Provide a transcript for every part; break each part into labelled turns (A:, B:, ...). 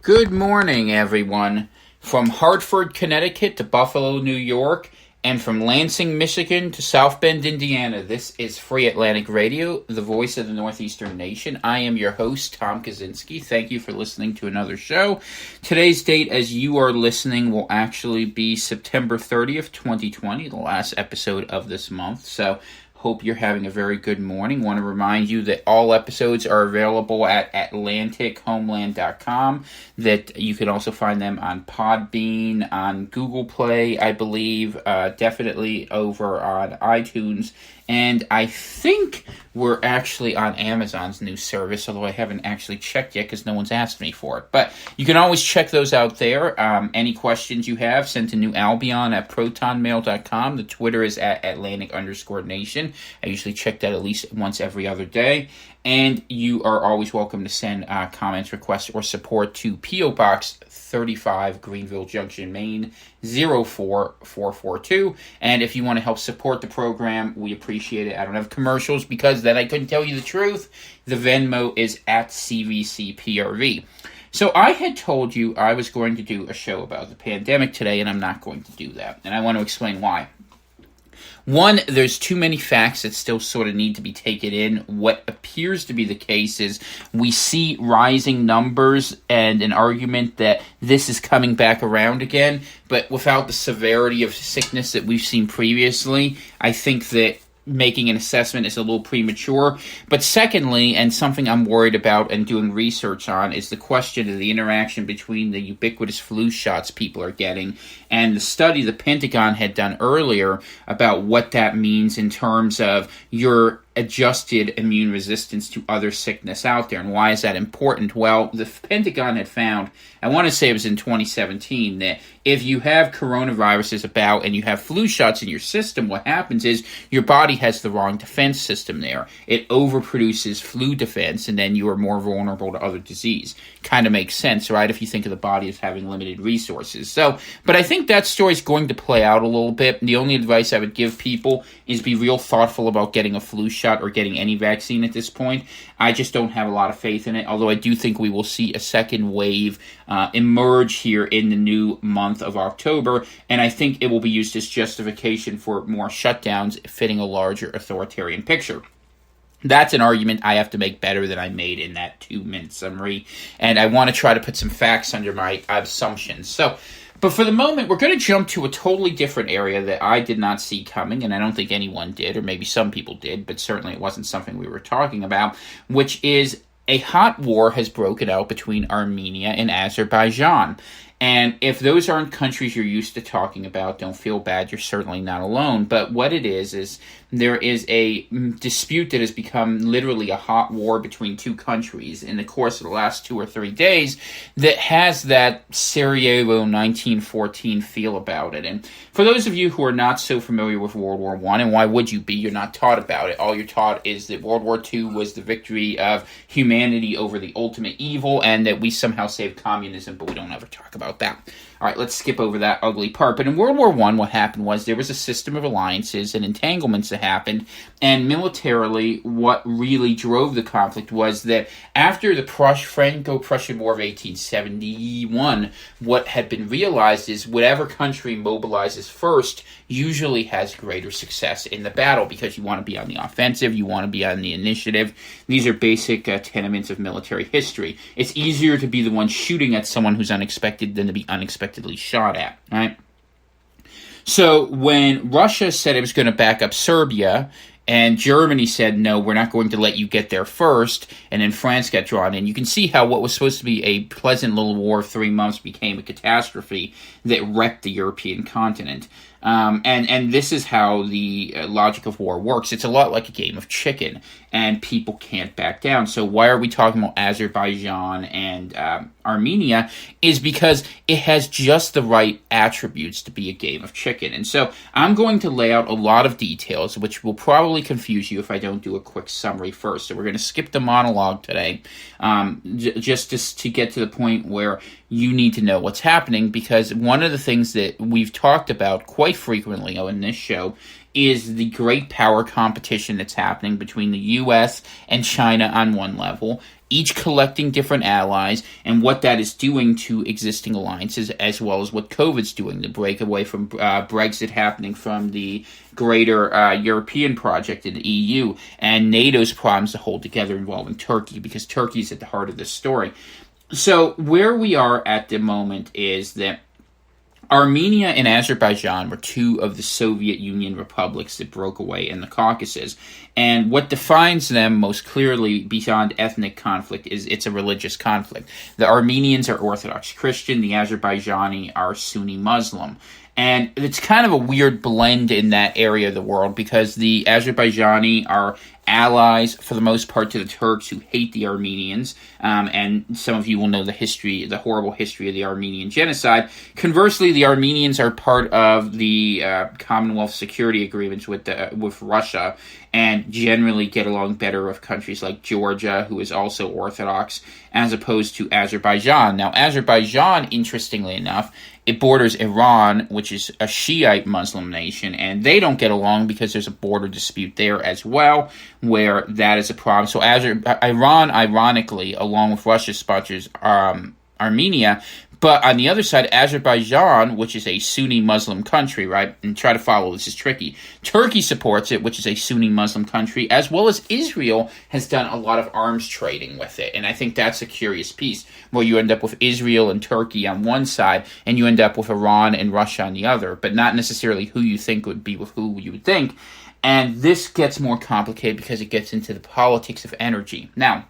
A: Good morning, everyone. From Hartford, Connecticut to Buffalo, New York, and from Lansing, Michigan to South Bend, Indiana, this is Free Atlantic Radio, the voice of the Northeastern nation. I am your host, Tom Kawczynski. Thank you for listening to another show. Today's date, as you are listening, will actually be September 30th, 2020, the last episode of this month. So, hope you're having a very good morning. Want to remind you that all episodes are available at AtlanticHomeland.com, that you can also find them on Podbean, on Google Play, I believe, definitely over on iTunes, and I think we're actually on Amazon's new service, although I haven't actually checked yet because no one's asked me for it. But you can always check those out there. Any questions you have, send to New Albion at protonmail.com. The Twitter is at Atlantic_Nation. I usually check that at least once every other day. And you are always welcome to send comments, requests, or support to P.O. Box 35, Greenville Junction, Maine, 04442. And if you want to help support the program, we appreciate it. I don't have commercials because then I couldn't tell you the truth. The Venmo is at CVCPRV. So I had told you I was going to do a show about the pandemic today, and I'm not going to do that. And I want to explain why. One, there's too many facts that still sort of need to be taken in. What appears to be the case is we see rising numbers and an argument that this is coming back around again, but without the severity of sickness that we've seen previously, I think that making an assessment is a little premature. But secondly, and something I'm worried about and doing research on, is the question of the interaction between the ubiquitous flu shots people are getting and the study the Pentagon had done earlier about what that means in terms of your adjusted immune resistance to other sickness out there. And why is that important? Well, the Pentagon had found, I want to say it was in 2017, that if you have coronaviruses about and you have flu shots in your system, what happens is your body has the wrong defense system there. It overproduces flu defense, and then you are more vulnerable to other disease. Kind of makes sense, right, if you think of the body as having limited resources. So, but I think that story is going to play out a little bit. The only advice I would give people is be real thoughtful about getting a flu shot or getting any vaccine at this point. I just don't have a lot of faith in it, although I do think we will see a second wave emerge here in the new month of October, and I think it will be used as justification for more shutdowns fitting a larger authoritarian picture. That's an argument I have to make better than I made in that 2-minute summary, and I want to try to put some facts under my assumptions. But for the moment, we're going to jump to a totally different area that I did not see coming, and I don't think anyone did, or maybe some people did, but certainly it wasn't something we were talking about, which is a hot war has broken out between Armenia and Azerbaijan. And if those aren't countries you're used to talking about, don't feel bad, you're certainly not alone. But what it is there is a dispute that has become literally a hot war between two countries in the course of the last 2 or 3 days that has that Sarajevo 1914 feel about it. And for those of you who are not so familiar with World War I, and why would you be? You're not taught about it. All you're taught is that World War II was the victory of humanity over the ultimate evil, and that we somehow saved communism, but we don't ever talk about that. All right, let's skip over that ugly part. But in World War I, what happened was there was a system of alliances and entanglements that happened, and militarily, what really drove the conflict was that after the Franco-Prussian War of 1871, what had been realized is whatever country mobilizes first usually has greater success in the battle, because you want to be on the offensive, you want to be on the initiative. These are basic tenements of military history. It's easier to be the one shooting at someone who's unexpected than to be unexpectedly shot at, right? So when Russia said it was going to back up Serbia, and Germany said, no, we're not going to let you get there first, and then France got drawn in, you can see how what was supposed to be a pleasant little war of 3 months became a catastrophe that wrecked the European continent. And this is how the logic of war works. It's a lot like a game of chicken, and people can't back down. So why are we talking about Azerbaijan and Armenia? Is because it has just the right attributes to be a game of chicken. And so I'm going to lay out a lot of details, which will probably confuse you if I don't do a quick summary first. So we're going to skip the monologue today, just to get to the point where you need to know what's happening, because one of the things that we've talked about quite quite frequently in this show is the great power competition that's happening between the U.S. and China on one level, each collecting different allies, and what that is doing to existing alliances, as well as what COVID's doing, the break away from Brexit happening from the greater European project in the EU, and NATO's problems to hold together involving Turkey, because Turkey's at the heart of this story. So where we are at the moment is that Armenia and Azerbaijan were two of the Soviet Union republics that broke away in the Caucasus. And what defines them most clearly beyond ethnic conflict is it's a religious conflict. The Armenians are Orthodox Christian, the Azerbaijani are Sunni Muslim. And it's kind of a weird blend in that area of the world because the Azerbaijani are allies, for the most part, to the Turks who hate the Armenians. And some of you will know the horrible history of the Armenian genocide. Conversely, the Armenians are part of the Commonwealth security agreements with Russia and generally get along better with countries like Georgia, who is also Orthodox, as opposed to Azerbaijan. Now, Azerbaijan, interestingly enough, it borders Iran, which is a Shiite Muslim nation, and they don't get along because there's a border dispute there as well, where that is a problem. So Iran, ironically, along with Russia, sponsors Armenia. But on the other side, Azerbaijan, which is a Sunni Muslim country, right? And try to follow, this is tricky. Turkey supports it, which is a Sunni Muslim country, as well as Israel has done a lot of arms trading with it. And I think that's a curious piece, where you end up with Israel and Turkey on one side, and you end up with Iran and Russia on the other, but not necessarily who you think would be with who you would think. And this gets more complicated because it gets into the politics of energy. Now,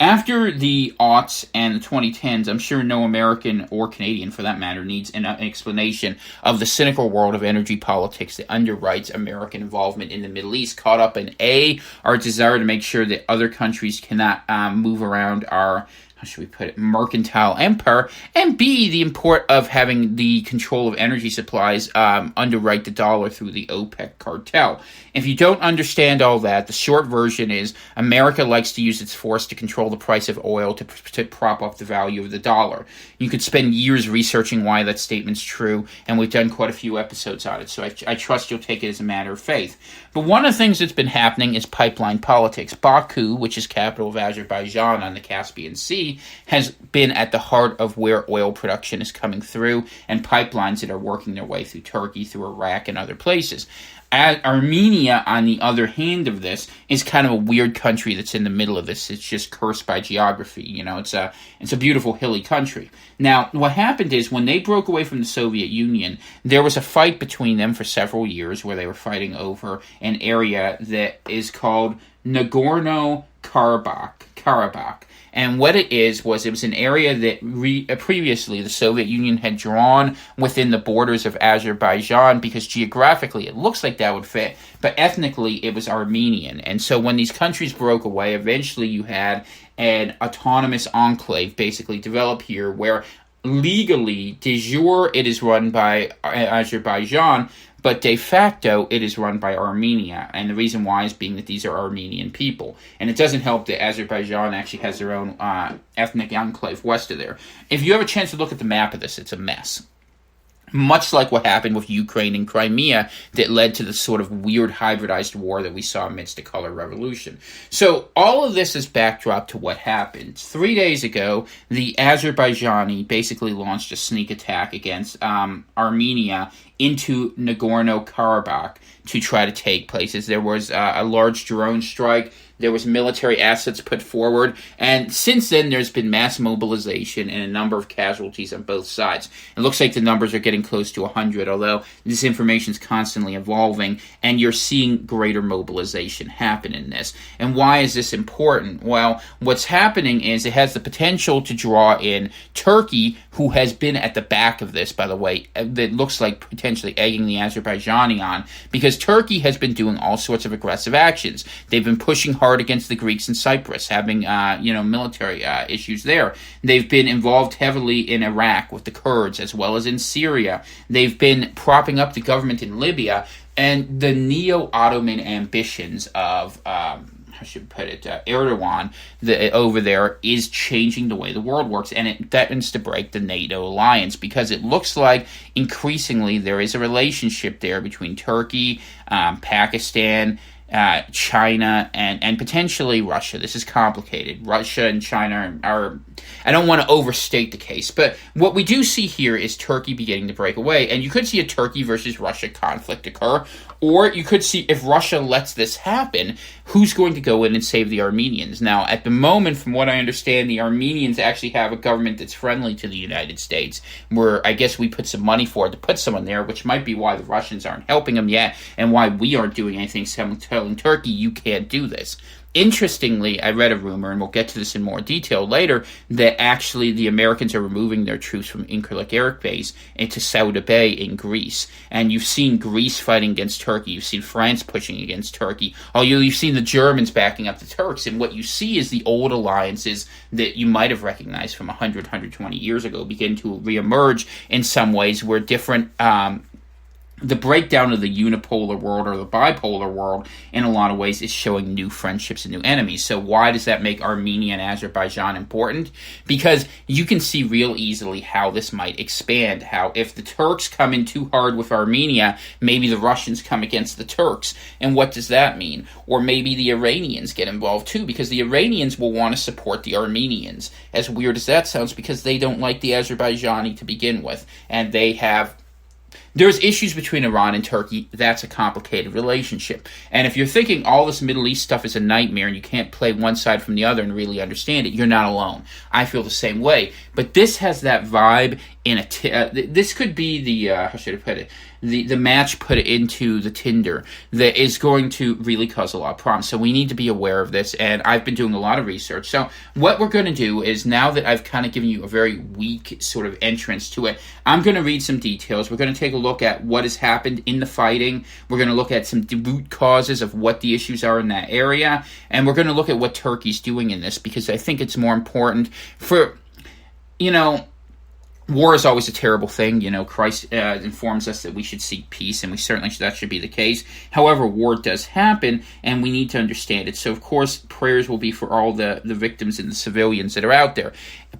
A: after the aughts and the 2010s, I'm sure no American or Canadian, for that matter, needs an explanation of the cynical world of energy politics that underwrites American involvement in the Middle East, caught up in A, our desire to make sure that other countries cannot move around our, how should we put it, mercantile empire, and B, the import of having the control of energy supplies underwrite the dollar through the OPEC cartel. If you don't understand all that, the short version is America likes to use its force to control the price of oil to prop up the value of the dollar. You could spend years researching why that statement's true, and we've done quite a few episodes on it, so I trust you'll take it as a matter of faith. But one of the things that's been happening is pipeline politics. Baku, which is capital of Azerbaijan on the Caspian Sea, has been at the heart of where oil production is coming through, and pipelines that are working their way through Turkey, through Iraq, and other places. Armenia, on the other hand of this, is kind of a weird country that's in the middle of this. It's just cursed by geography. You know, it's a beautiful hilly country. Now, what happened is when they broke away from the Soviet Union, there was a fight between them for several years where they were fighting over an area that is called Nagorno-Karabakh. And what it was an area that previously the Soviet Union had drawn within the borders of Azerbaijan because geographically it looks like that would fit, but ethnically it was Armenian. And so when these countries broke away, eventually you had an autonomous enclave basically develop here where legally, de jure, it is run by Azerbaijan, but de facto, it is run by Armenia, and the reason why is being that these are Armenian people. And it doesn't help that Azerbaijan actually has their own ethnic enclave west of there. If you have a chance to look at the map of this, it's a mess. Much like what happened with Ukraine and Crimea that led to the sort of weird hybridized war that we saw amidst the color revolution. So all of this is backdrop to what happened. 3 days ago, the Azerbaijani basically launched a sneak attack against Armenia into Nagorno-Karabakh to try to take places. There was a large drone strike. There was military assets put forward, and since then there's been mass mobilization and a number of casualties on both sides. It looks like the numbers are getting close to 100, although this information is constantly evolving, and you're seeing greater mobilization happen in this. And why is this important? Well, what's happening is it has the potential to draw in Turkey, who has been at the back of this, by the way, that looks like potentially egging the Azerbaijani on, because Turkey has been doing all sorts of aggressive actions. They've been pushing hard against the Greeks in Cyprus, having military issues there. They've been involved heavily in Iraq with the Kurds, as well as in Syria. They've been propping up the government in Libya, and the neo-Ottoman ambitions of I should put it, Erdogan over there is changing the way the world works, and it threatens to break the NATO alliance because it looks like increasingly there is a relationship there between Turkey, Pakistan, China, and potentially Russia. This is complicated. Russia and China are, I don't want to overstate the case, but what we do see here is Turkey beginning to break away, and you could see a Turkey versus Russia conflict occur, or you could see if Russia lets this happen, who's going to go in and save the Armenians? Now, at the moment, from what I understand, the Armenians actually have a government that's friendly to the United States, where I guess we put some money forward to put someone there, which might be why the Russians aren't helping them yet, and why we aren't doing anything telling Turkey, you can't do this. Interestingly, I read a rumor, and we'll get to this in more detail later, that actually the Americans are removing their troops from Incirlik Air Base into Ceuta Bay in Greece. And you've seen Greece fighting against Turkey. You've seen France pushing against Turkey. You've seen the Germans backing up the Turks. And what you see is the old alliances that you might have recognized from 100, 120 years ago begin to reemerge in some ways, where different the breakdown of the unipolar world or the bipolar world in a lot of ways is showing new friendships and new enemies. So why does that make Armenia and Azerbaijan important? Because you can see real easily how this might expand. How if the Turks come in too hard with Armenia, maybe the Russians come against the Turks. And what does that mean? Or maybe the Iranians get involved too, because the Iranians will want to support the Armenians. As weird as that sounds, because they don't like the Azerbaijani to begin with. And there's issues between Iran and Turkey. That's a complicated relationship. And if you're thinking all this Middle East stuff is a nightmare and you can't play one side from the other and really understand it, you're not alone. I feel the same way. But this has that vibe in this could be the, how should I put it, the match put into the Tinder that is going to really cause a lot of problems. So we need to be aware of this, and I've been doing a lot of research. So what we're going to do is, now that I've kind of given you a very weak sort of entrance to it, I'm going to read some details. We're going to take a look at what has happened in the fighting. We're going to look at some root causes of what the issues are in that area, and we're going to look at what Turkey's doing in this, because I think it's more important for, war is always a terrible thing. Christ informs us that we should seek peace, and that should be the case. However, war does happen, and we need to understand it. So, of course, prayers will be for all the victims and the civilians that are out there.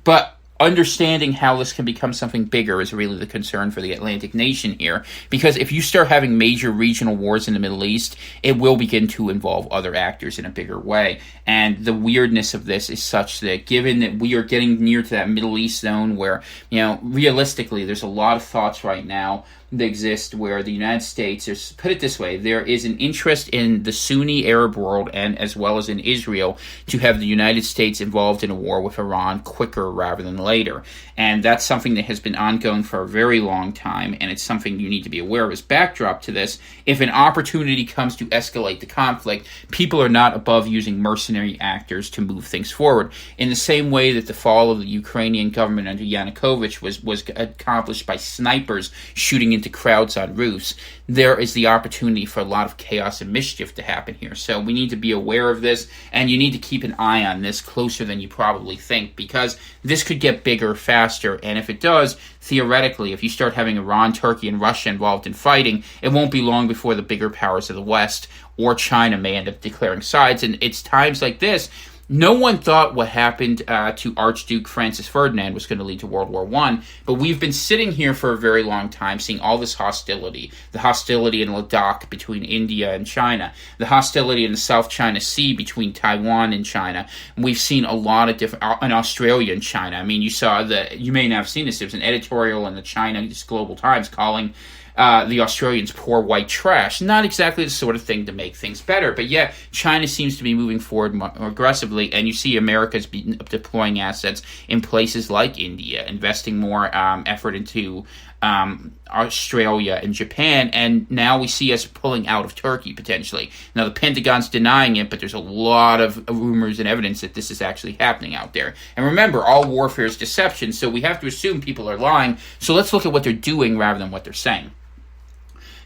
A: But understanding how this can become something bigger is really the concern for the Atlantic nation here, because if you start having major regional wars in the Middle East, it will begin to involve other actors in a bigger way. And the weirdness of this is such that, given that we are getting near to that Middle East zone where, realistically, there's a lot of thoughts right now that exist where the United States, put it this way, there is an interest in the Sunni Arab world, and as well as in Israel, to have the United States involved in a war with Iran quicker rather than later. And that's something that has been ongoing for a very long time, and it's something you need to be aware of as backdrop to this. If an opportunity comes to escalate the conflict, people are not above using mercenary actors to move things forward. In the same way that the fall of the Ukrainian government under Yanukovych was accomplished by snipers shooting into crowds on roofs, there is the opportunity for a lot of chaos and mischief to happen here. So we need to be aware of this, and you need to keep an eye on this closer than you probably think, because this could get bigger faster, and if it does, theoretically, if you start having Iran, Turkey, and Russia involved in fighting, it won't be long before the bigger powers of the West or China may end up declaring sides. And it's times like this. No one thought what happened to Archduke Francis Ferdinand was going to lead to World War I, but we've been sitting here for a very long time seeing all this hostility. The hostility in Ladakh between India and China. The hostility in the South China Sea between Taiwan and China. We've seen a lot of different, in Australia and China. I mean, you may not have seen this, there was an editorial in the China Global Times calling the Australians poor white trash. Not exactly the sort of thing to make things better, but yet China seems to be moving forward more aggressively, and you see America's deploying assets in places like India, investing more effort into Australia and Japan, and now we see us pulling out of Turkey potentially. Now the Pentagon's denying it, but there's a lot of rumors and evidence that this is actually happening out there. And remember, all warfare is deception, so we have to assume people are lying. So let's look at what they're doing rather than what they're saying.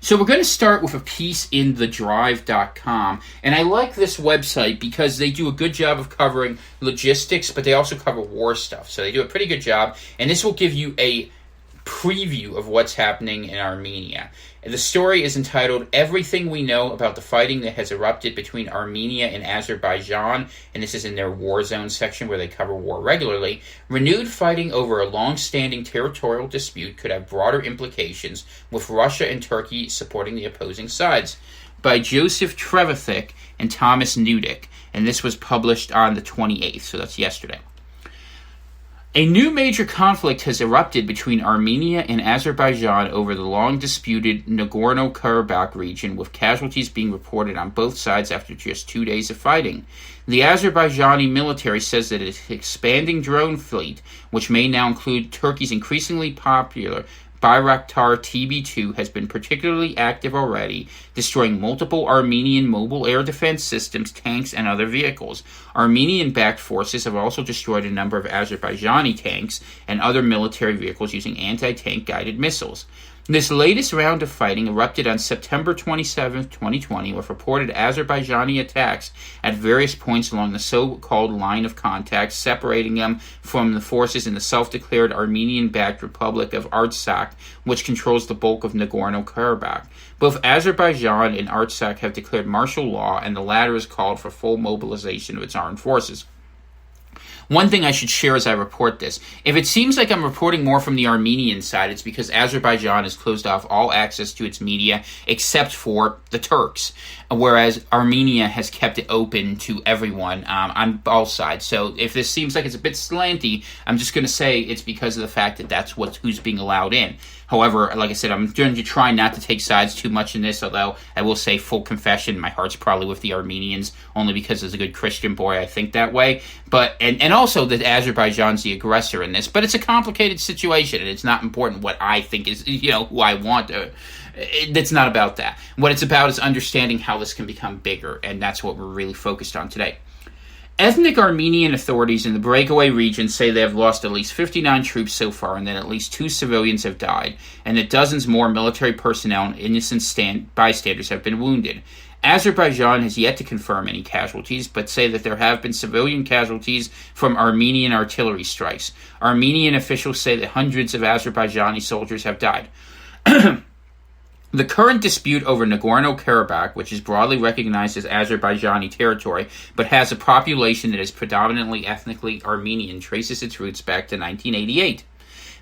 A: So we're going to start with a piece in thedrive.com, and I like this website because they do a good job of covering logistics, but they also cover war stuff. So they do a pretty good job, and this will give you a preview of what's happening in Armenia. The story is entitled Everything We Know About the Fighting That Has Erupted Between Armenia and Azerbaijan, and this is in their War Zone section where they cover war regularly. Renewed fighting over a long-standing territorial dispute could have broader implications, with Russia and Turkey supporting the opposing sides. By Joseph Trevithick and Thomas Nudick, and this was published on the 28th, so that's yesterday. A new major conflict has erupted between Armenia and Azerbaijan over the long-disputed Nagorno-Karabakh region, with casualties being reported on both sides after just 2 days of fighting. The Azerbaijani military says that its expanding drone fleet, which may now include Turkey's increasingly popular Bayraktar TB2, has been particularly active already, destroying multiple Armenian mobile air defense systems, tanks, and other vehicles. Armenian-backed forces have also destroyed a number of Azerbaijani tanks and other military vehicles using anti-tank guided missiles. This latest round of fighting erupted on September 27, 2020, with reported Azerbaijani attacks at various points along the so-called line of contact, separating them from the forces in the self-declared Armenian-backed Republic of Artsakh, which controls the bulk of Nagorno-Karabakh. Both Azerbaijan and Artsakh have declared martial law, and the latter has called for full mobilization of its armed forces. One thing I should share as I report this. If it seems like I'm reporting more from the Armenian side, it's because Azerbaijan has closed off all access to its media except for the Turks, whereas Armenia has kept it open to everyone on both sides. So if this seems like it's a bit slanty, I'm just going to say it's because of the fact that that's who's being allowed in. However, like I said, I'm going to try not to take sides too much in this, although I will say, full confession, my heart's probably with the Armenians, only because as a good Christian boy, I think that way. But and also that Azerbaijan's the aggressor in this. But it's a complicated situation, and it's not important what I think is, who I want to. It's not about that. What it's about is understanding how this can become bigger, and that's what we're really focused on today. Ethnic Armenian authorities in the breakaway region say they have lost at least 59 troops so far, and that at least 2 civilians have died, and that dozens more military personnel and innocent bystanders have been wounded. Azerbaijan has yet to confirm any casualties, but say that there have been civilian casualties from Armenian artillery strikes. Armenian officials say that hundreds of Azerbaijani soldiers have died. The current dispute over Nagorno-Karabakh, which is broadly recognized as Azerbaijani territory, but has a population that is predominantly ethnically Armenian, traces its roots back to 1988.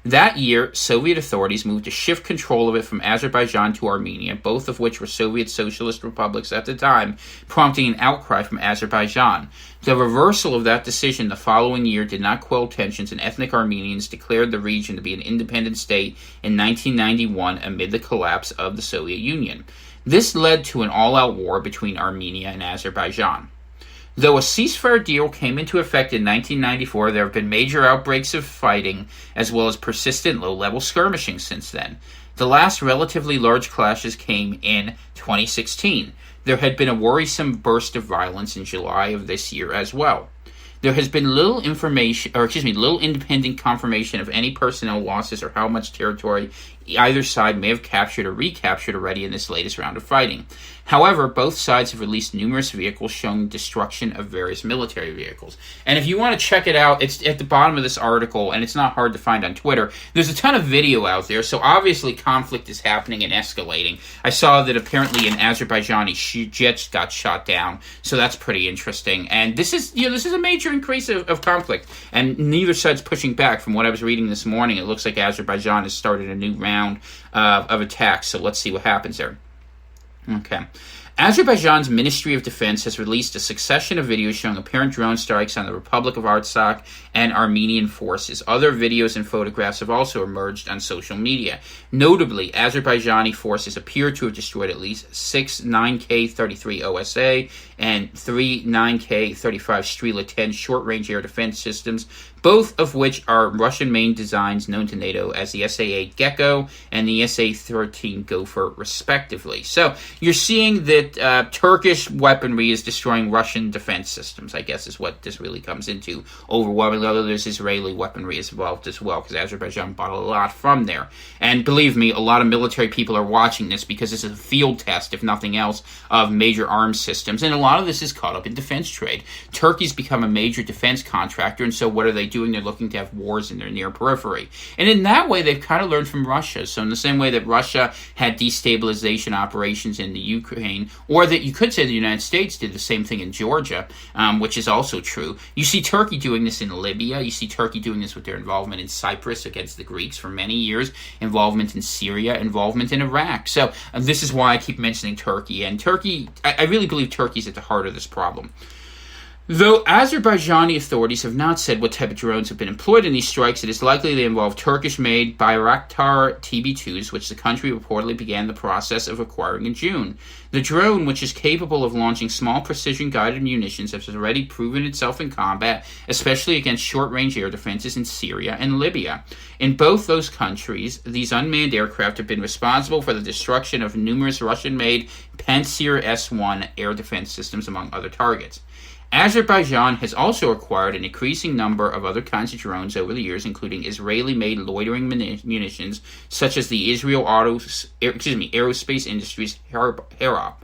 A: That year, Soviet authorities moved to shift control of it from Azerbaijan to Armenia, both of which were Soviet socialist republics at the time, prompting an outcry from Azerbaijan. The reversal of that decision the following year did not quell tensions, and ethnic Armenians declared the region to be an independent state in 1991 amid the collapse of the Soviet Union. This led to an all-out war between Armenia and Azerbaijan. Though a ceasefire deal came into effect in 1994, there have been major outbreaks of fighting, as well as persistent low-level skirmishing since then. The last relatively large clashes came in 2016. There had been a worrisome burst of violence in July of this year as well. There has been little independent confirmation of any personnel losses or how much territory either side may have captured or recaptured already in this latest round of fighting. However, both sides have released numerous vehicles showing destruction of various military vehicles. And if you want to check it out, it's at the bottom of this article, and it's not hard to find on Twitter. There's a ton of video out there, so obviously conflict is happening and escalating. I saw that apparently an Azerbaijani jet got shot down, so that's pretty interesting. And this is a major increase of conflict, and neither side's pushing back. From what I was reading this morning, it looks like Azerbaijan has started a new round of attacks, so let's see what happens there. Okay. Azerbaijan's Ministry of Defense has released a succession of videos showing apparent drone strikes on the Republic of Artsakh and Armenian forces. Other videos and photographs have also emerged on social media. Notably, Azerbaijani forces appear to have destroyed at least 6 9K-33 OSA and 3 9K-35 Strela 10 short-range air defense systems, both of which are Russian-made designs known to NATO as the SA-8 Gecko and the SA-13 Gopher, respectively. So you're seeing that Turkish weaponry is destroying Russian defense systems, I guess is what this really comes into. Overwhelmingly, although there's Israeli weaponry involved as well, because Azerbaijan bought a lot from there. And believe me, a lot of military people are watching this because this is a field test, if nothing else, of major arms systems, and a lot lot of this is caught up in defense trade. Turkey's become a major defense contractor, and so what are they doing? They're looking to have wars in their near periphery. And in that way, they've kind of learned from Russia. So in the same way that Russia had destabilization operations in the Ukraine, or that you could say the United States did the same thing in Georgia, which is also true. You see Turkey doing this in Libya. You see Turkey doing this with their involvement in Cyprus against the Greeks for many years, involvement in Syria, involvement in Iraq. So this is why I keep mentioning Turkey. And Turkey, I really believe Turkey's at the heart of this problem. Though Azerbaijani authorities have not said what type of drones have been employed in these strikes, it is likely they involve Turkish-made Bayraktar TB2s, which the country reportedly began the process of acquiring in June. The drone, which is capable of launching small precision-guided munitions, has already proven itself in combat, especially against short-range air defenses in Syria and Libya. In both those countries, these unmanned aircraft have been responsible for the destruction of numerous Russian-made Pantsir S-1 air defense systems, among other targets. Azerbaijan has also acquired an increasing number of other kinds of drones over the years, including Israeli-made loitering munitions, such as the Israel Aerospace Industries Harop.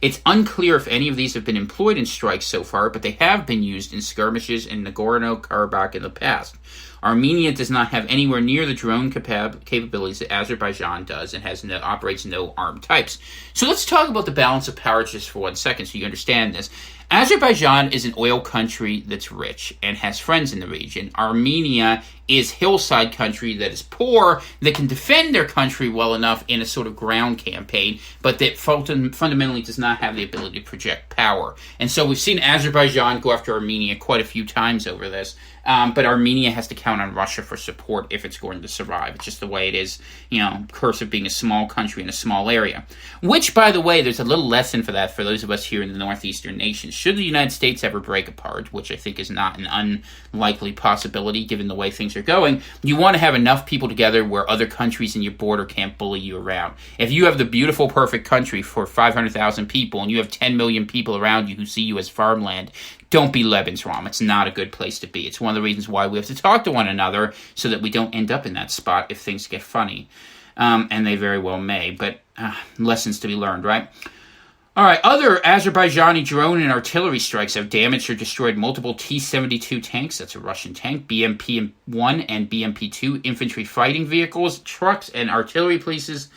A: It's unclear if any of these have been employed in strikes so far, but they have been used in skirmishes in Nagorno-Karabakh in the past. Armenia does not have anywhere near the drone capabilities that Azerbaijan does and operates no armed types. So let's talk about the balance of power just for 1 second so you understand this. Azerbaijan is an oil country that's rich and has friends in the region. Armenia is hillside country that is poor, that can defend their country well enough in a sort of ground campaign, but that fundamentally does not have the ability to project power. And so we've seen Azerbaijan go after Armenia quite a few times over this. But Armenia has to count on Russia for support if it's going to survive. It's just the way it is, curse of being a small country in a small area. Which, by the way, there's a little lesson for that for those of us here in the Northeastern nations. Should the United States ever break apart, which I think is not an unlikely possibility given the way things are going, you want to have enough people together where other countries in your border can't bully you around. If you have the beautiful, perfect country for 500,000 people and you have 10 million people around you who see you as farmland, don't be Lebensraum. It's not a good place to be. It's one of the reasons why we have to talk to one another so that we don't end up in that spot if things get funny. And they very well may, but lessons to be learned, right? All right, other Azerbaijani drone and artillery strikes have damaged or destroyed multiple T-72 tanks, that's a Russian tank, BMP-1 and BMP-2 infantry fighting vehicles, trucks, and artillery pieces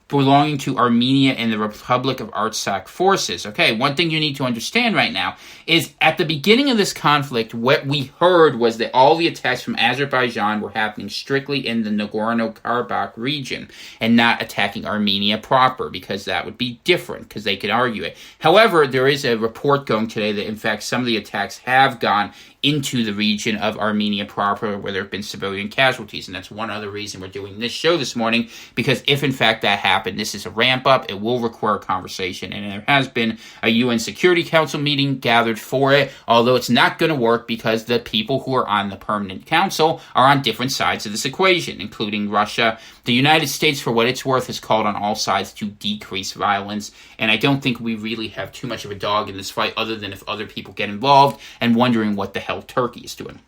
A: belonging to Armenia and the Republic of Artsakh forces. Okay, one thing you need to understand right now is at the beginning of this conflict, what we heard was that all the attacks from Azerbaijan were happening strictly in the Nagorno-Karabakh region and not attacking Armenia proper, because that would be different, because they could argue it. However, there is a report going today that, in fact, some of the attacks have gone into the region of Armenia proper, where there have been civilian casualties. And that's one other reason we're doing this show this morning, because if in fact that happened, this is a ramp up, it will require a conversation. And there has been a UN Security Council meeting gathered for it, although it's not going to work because the people who are on the permanent council are on different sides of this equation, including Russia. The United States, for what it's worth, has called on all sides to decrease violence, and I don't think we really have too much of a dog in this fight other than if other people get involved and wondering what the hell Turkey is doing.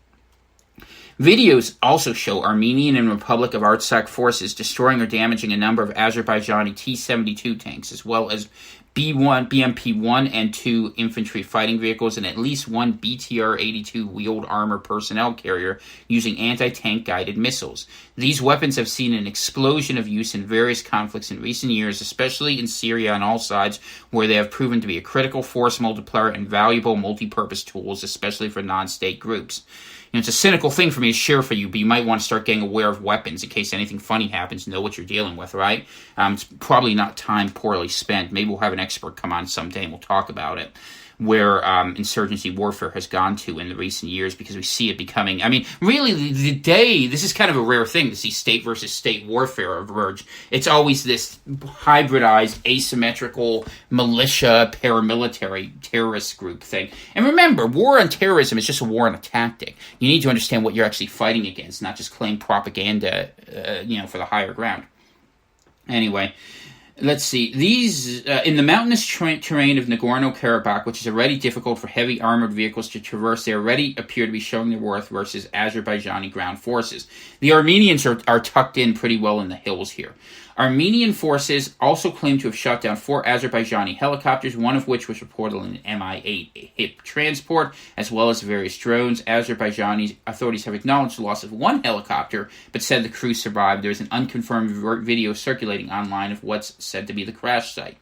A: Videos also show Armenian and Republic of Artsakh forces destroying or damaging a number of Azerbaijani T-72 tanks, as well as BMP-1 and 2 infantry fighting vehicles, and at least one BTR-82 wheeled armor personnel carrier using anti-tank guided missiles. These weapons have seen an explosion of use in various conflicts in recent years, especially in Syria on all sides, where they have proven to be a critical force multiplier and valuable multi-purpose tools, especially for non-state groups. It's a cynical thing for me to share for you, but you might want to start getting aware of weapons in case anything funny happens, know what you're dealing with, right? It's probably not time poorly spent. Maybe we'll have an expert come on someday and we'll talk about it, where insurgency warfare has gone to in the recent years, because we see it becoming, really this is kind of a rare thing to see state versus state warfare emerge. It's always this hybridized, asymmetrical militia, paramilitary, terrorist group thing. And remember, war on terrorism is just a war on a tactic. You need to understand what you're actually fighting against, not just claim propaganda, for the higher ground. Anyway, Let's see. These in the mountainous terrain of Nagorno-Karabakh, which is already difficult for heavy armored vehicles to traverse, they already appear to be showing their worth versus Azerbaijani ground forces. The Armenians are tucked in pretty well in the hills here. Armenian forces also claim to have shot down 4 Azerbaijani helicopters, one of which was reportedly an Mi-8 HIP transport, as well as various drones. Azerbaijani authorities have acknowledged the loss of 1 helicopter, but said the crew survived. There is an unconfirmed video circulating online of what's said to be the crash site.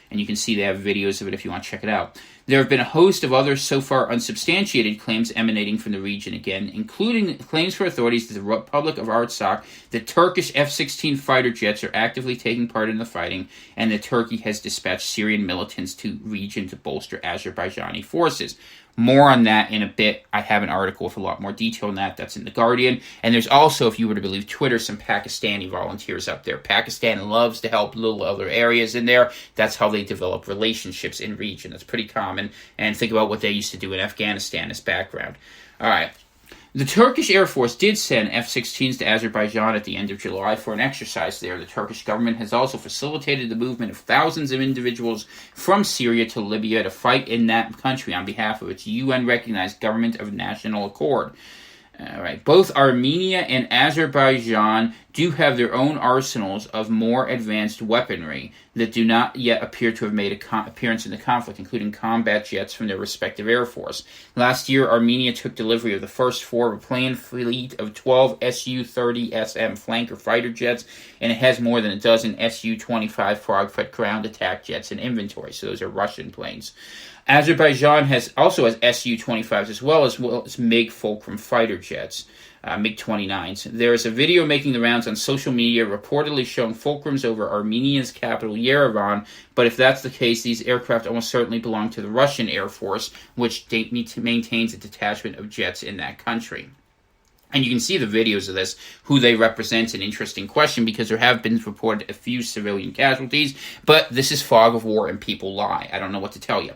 A: And you can see they have videos of it if you want to check it out. There have been a host of other so far unsubstantiated claims emanating from the region again, including claims for authorities to the Republic of Artsakh that Turkish F-16 fighter jets are actively taking part in the fighting, and that Turkey has dispatched Syrian militants to region to bolster Azerbaijani forces. More on that in a bit. I have an article with a lot more detail on that. That's in The Guardian. And there's also, if you were to believe Twitter, some Pakistani volunteers up there. Pakistan loves to help little other areas in there. That's how they develop relationships in region. That's pretty common. And think about what they used to do in Afghanistan as background. All right. The Turkish Air Force did send F-16s to Azerbaijan at the end of July for an exercise there. The Turkish government has also facilitated the movement of thousands of individuals from Syria to Libya to fight in that country on behalf of its UN-recognized government of national accord. All right. Both Armenia and Azerbaijan do have their own arsenals of more advanced weaponry that do not yet appear to have made an appearance in the conflict, including combat jets from their respective air force. Last year, Armenia took delivery of the first 4 planned fleet of 12 Su-30SM flanker fighter jets, and it has more than a dozen Su-25 frog-foot ground attack jets in inventory, so those are Russian planes. Azerbaijan also has Su-25s as well as MiG Fulcrum fighter jets, MiG-29s. There is a video making the rounds on social media reportedly showing Fulcrums over Armenia's capital Yerevan, but if that's the case, these aircraft almost certainly belong to the Russian Air Force, which maintains a detachment of jets in that country. And you can see the videos of this, who they represent, an interesting question, because there have been reported a few civilian casualties, but this is fog of war and people lie. I don't know what to tell you.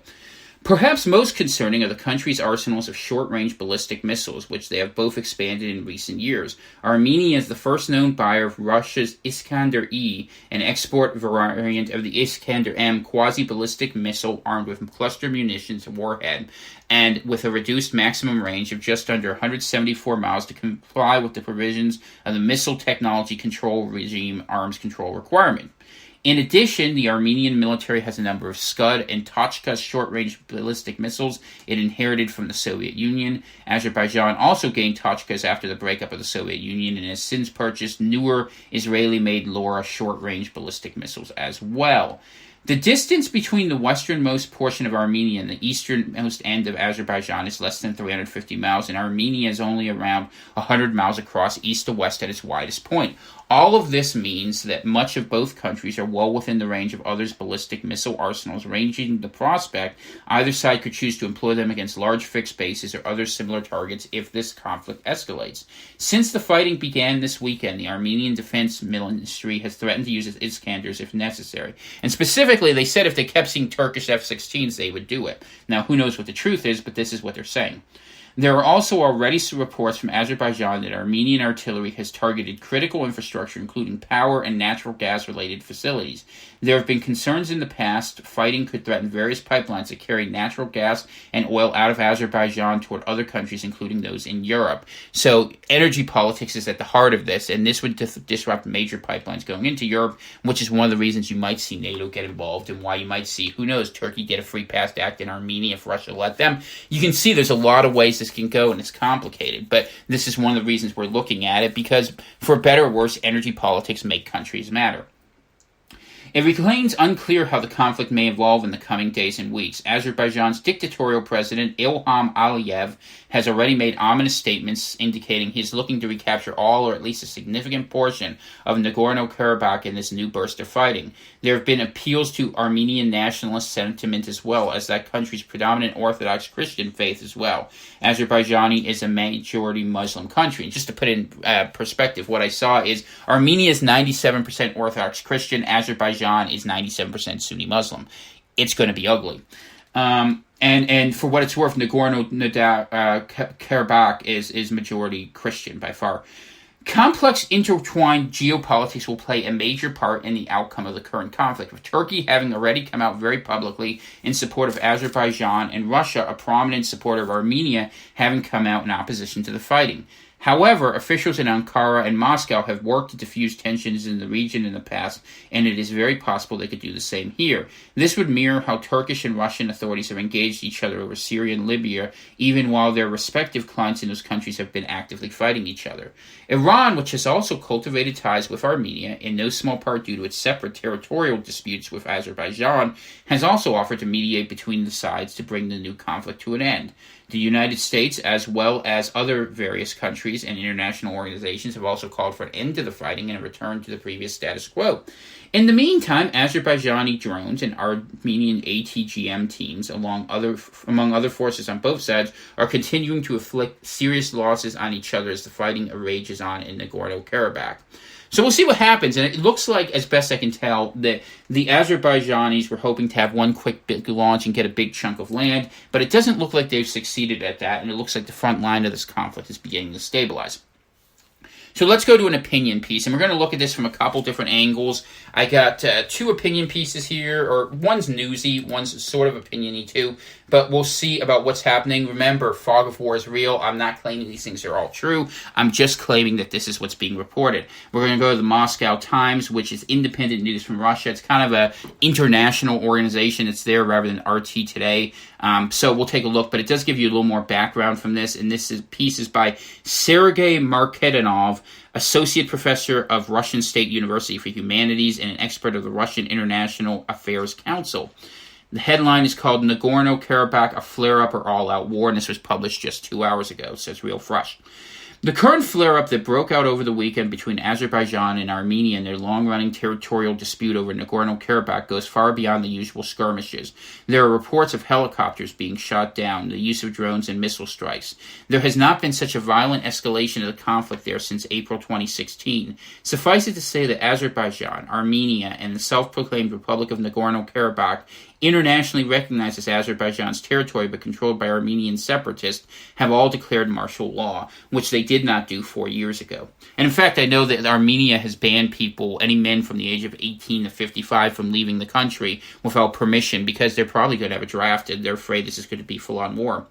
A: Perhaps most concerning are the country's arsenals of short-range ballistic missiles, which they have both expanded in recent years. Armenia is the first known buyer of Russia's Iskander-E, an export variant of the Iskander-M quasi-ballistic missile armed with cluster munitions warhead, and with a reduced maximum range of just under 174 miles to comply with the provisions of the Missile Technology Control Regime arms control requirement. In addition, the Armenian military has a number of Scud and Tochka short-range ballistic missiles it inherited from the Soviet Union. Azerbaijan also gained Tochkas after the breakup of the Soviet Union and has since purchased newer Israeli-made LoRa short-range ballistic missiles as well. The distance between the westernmost portion of Armenia and the easternmost end of Azerbaijan is less than 350 miles, and Armenia is only around 100 miles across east to west at its widest point. All of this means that much of both countries are well within the range of others' ballistic missile arsenals, ranging the prospect either side could choose to employ them against large fixed bases or other similar targets if this conflict escalates. Since the fighting began this weekend, the Armenian Defense Ministry has threatened to use its Iskanders if necessary. And specifically, they said if they kept seeing Turkish F-16s, they would do it. Now, who knows what the truth is, but this is what they're saying. There are also already some reports from Azerbaijan that Armenian artillery has targeted critical infrastructure, including power and natural gas-related facilities. There have been concerns in the past fighting could threaten various pipelines that carry natural gas and oil out of Azerbaijan toward other countries, including those in Europe. So energy politics is at the heart of this, and this would disrupt major pipelines going into Europe, which is one of the reasons you might see NATO get involved and why you might see, who knows, Turkey get a free pass to act in Armenia if Russia let them. You can see there's a lot of ways this can go, and it's complicated, but this is one of the reasons we're looking at it, because for better or worse, energy politics make countries matter. It remains unclear how the conflict may evolve in the coming days and weeks. Azerbaijan's dictatorial president, Ilham Aliyev, has already made ominous statements indicating he's looking to recapture all or at least a significant portion of Nagorno-Karabakh in this new burst of fighting. There have been appeals to Armenian nationalist sentiment as well as that country's predominant Orthodox Christian faith as well. Azerbaijan is a majority Muslim country. And just to put in perspective, what I saw is Armenia is 97% Orthodox Christian, Azerbaijan is 97% Sunni Muslim. It's going to be ugly. And for what it's worth, Nagorno-Karabakh is majority Christian by far. Complex, intertwined geopolitics will play a major part in the outcome of the current conflict, with Turkey having already come out very publicly in support of Azerbaijan and Russia, a prominent supporter of Armenia, having come out in opposition to the fighting. However, officials in Ankara and Moscow have worked to diffuse tensions in the region in the past, and it is very possible they could do the same here. This would mirror how Turkish and Russian authorities have engaged each other over Syria and Libya, even while their respective clients in those countries have been actively fighting each other. Iran, which has also cultivated ties with Armenia, in no small part due to its separate territorial disputes with Azerbaijan, has also offered to mediate between the sides to bring the new conflict to an end. The United States, as well as other various countries and international organizations, have also called for an end to the fighting and a return to the previous status quo. In the meantime, Azerbaijani drones and Armenian ATGM teams, among other forces on both sides, are continuing to inflict serious losses on each other as the fighting rages on in Nagorno-Karabakh. So we'll see what happens, and it looks like, as best I can tell, that the Azerbaijanis were hoping to have one quick big launch and get a big chunk of land, but it doesn't look like they've succeeded at that, and it looks like the front line of this conflict is beginning to stabilize. So let's go to an opinion piece, and we're going to look at this from a couple different angles. I got two opinion pieces here, or one's newsy, one's sort of opinion-y too, but we'll see about what's happening. Remember, fog of war is real. I'm not claiming these things are all true. I'm just claiming that this is what's being reported. We're going to go to the Moscow Times, which is independent news from Russia. It's kind of an international organization. It's there rather than RT Today. So we'll take a look, but it does give you a little more background from this, and this piece is by Sergei Marketinov, Associate Professor of Russian State University for Humanities and an expert of the Russian International Affairs Council. The headline is called Nagorno-Karabakh, a flare-up or all-out war, and this was published just 2 hours ago, so it's real fresh. The current flare-up that broke out over the weekend between Azerbaijan and Armenia in their long-running territorial dispute over Nagorno-Karabakh goes far beyond the usual skirmishes. There are reports of helicopters being shot down, the use of drones and missile strikes. There has not been such a violent escalation of the conflict there since April 2016. Suffice it to say that Azerbaijan, Armenia, and the self-proclaimed Republic of Nagorno-Karabakh, internationally recognized as Azerbaijan's territory but controlled by Armenian separatists, have all declared martial law, which they did not do 4 years ago. And in fact, I know that Armenia has banned people, any men from the age of 18 to 55, from leaving the country without permission because they're probably going to have a draft and they're afraid this is going to be full-on war.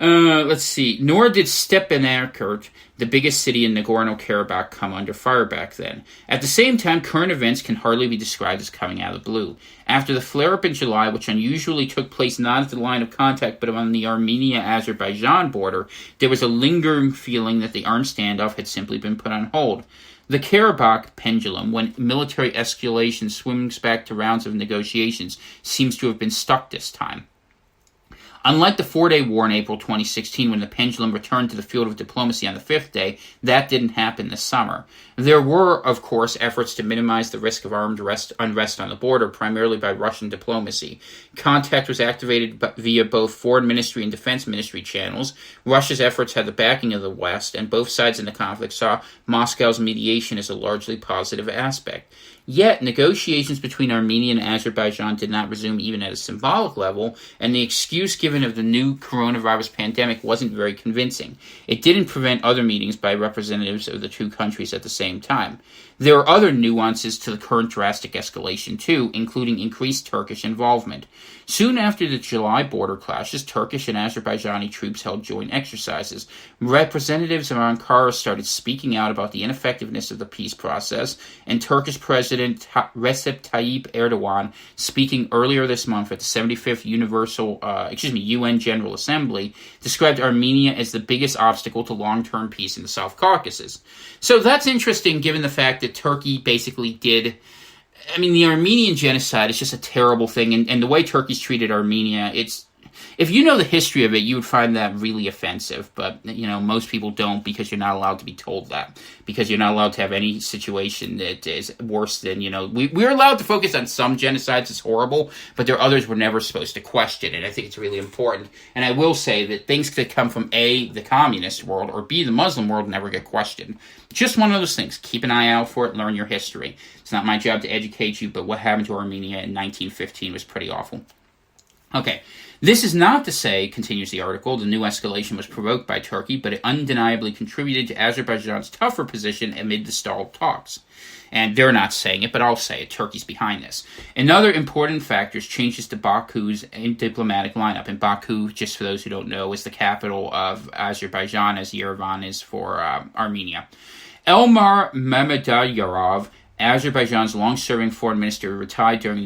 A: Let's see. Nor did Stepanakert, the biggest city in Nagorno-Karabakh, come under fire back then. At the same time, current events can hardly be described as coming out of the blue. After the flare-up in July, which unusually took place not at the line of contact but on the Armenia-Azerbaijan border, there was a lingering feeling that the armed standoff had simply been put on hold. The Karabakh pendulum, when military escalation swings back to rounds of negotiations, seems to have been stuck this time. Unlike the 4-day war in April 2016, when the pendulum returned to the field of diplomacy on the 5th day, that didn't happen this summer. There were, of course, efforts to minimize the risk of armed unrest on the border, primarily by Russian diplomacy. Contact was activated via both Foreign Ministry and Defense Ministry channels. Russia's efforts had the backing of the West, and both sides in the conflict saw Moscow's mediation as a largely positive aspect. Yet, negotiations between Armenia and Azerbaijan did not resume even at a symbolic level, and the excuse given of the new coronavirus pandemic wasn't very convincing. It didn't prevent other meetings by representatives of the two countries at the same time. There are other nuances to the current drastic escalation, too, including increased Turkish involvement. Soon after the July border clashes, Turkish and Azerbaijani troops held joint exercises. Representatives of Ankara started speaking out about the ineffectiveness of the peace process, and Turkish President Recep Tayyip Erdogan, speaking earlier this month at the 75th UN General Assembly, described Armenia as the biggest obstacle to long-term peace in the South Caucasus. So that's interesting, given the fact that Turkey basically did... I mean, the Armenian genocide is just a terrible thing, and the way Turkey's treated Armenia, it's... If you know the history of it, you would find that really offensive, but, most people don't, because you're not allowed to be told that, because you're not allowed to have any situation that is worse than, we're allowed to focus on some genocides as horrible, but there are others we're never supposed to question, and I think it's really important. And I will say that things that come from A, the communist world, or B, the Muslim world, never get questioned. Just one of those things. Keep an eye out for it, learn your history. It's not my job to educate you, but what happened to Armenia in 1915 was pretty awful. Okay. This is not to say, continues the article, the new escalation was provoked by Turkey, but it undeniably contributed to Azerbaijan's tougher position amid the stalled talks. And they're not saying it, but I'll say it. Turkey's behind this. Another important factor is changes to Baku's diplomatic lineup. And Baku, just for those who don't know, is the capital of Azerbaijan, as Yerevan is for Armenia. Elmar Mammadiyarov, Azerbaijan's long-serving foreign minister, retired during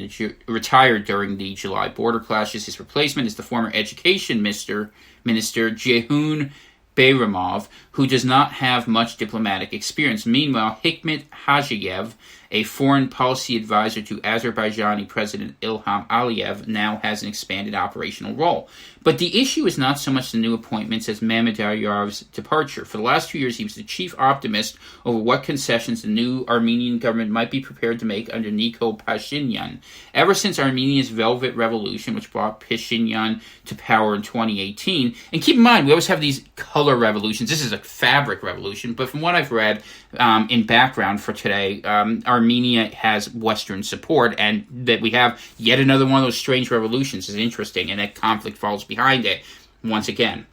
A: the July border clashes. His replacement is the former education minister Ceyhun Bayramov, who does not have much diplomatic experience. Meanwhile, Hikmet Hajiyev, a foreign policy advisor to Azerbaijani President Ilham Aliyev, now has an expanded operational role. But the issue is not so much the new appointments as Mammadyarev's departure. For the last 2 years, he was the chief optimist over what concessions the new Armenian government might be prepared to make under Nikol Pashinyan. Ever since Armenia's Velvet Revolution, which brought Pashinyan to power in 2018, and keep in mind, we always have these color revolutions. This is a fabric revolution, but from what I've read in background for today, Armenia has Western support, and that we have yet another one of those strange revolutions is interesting, and that conflict falls behind it once again.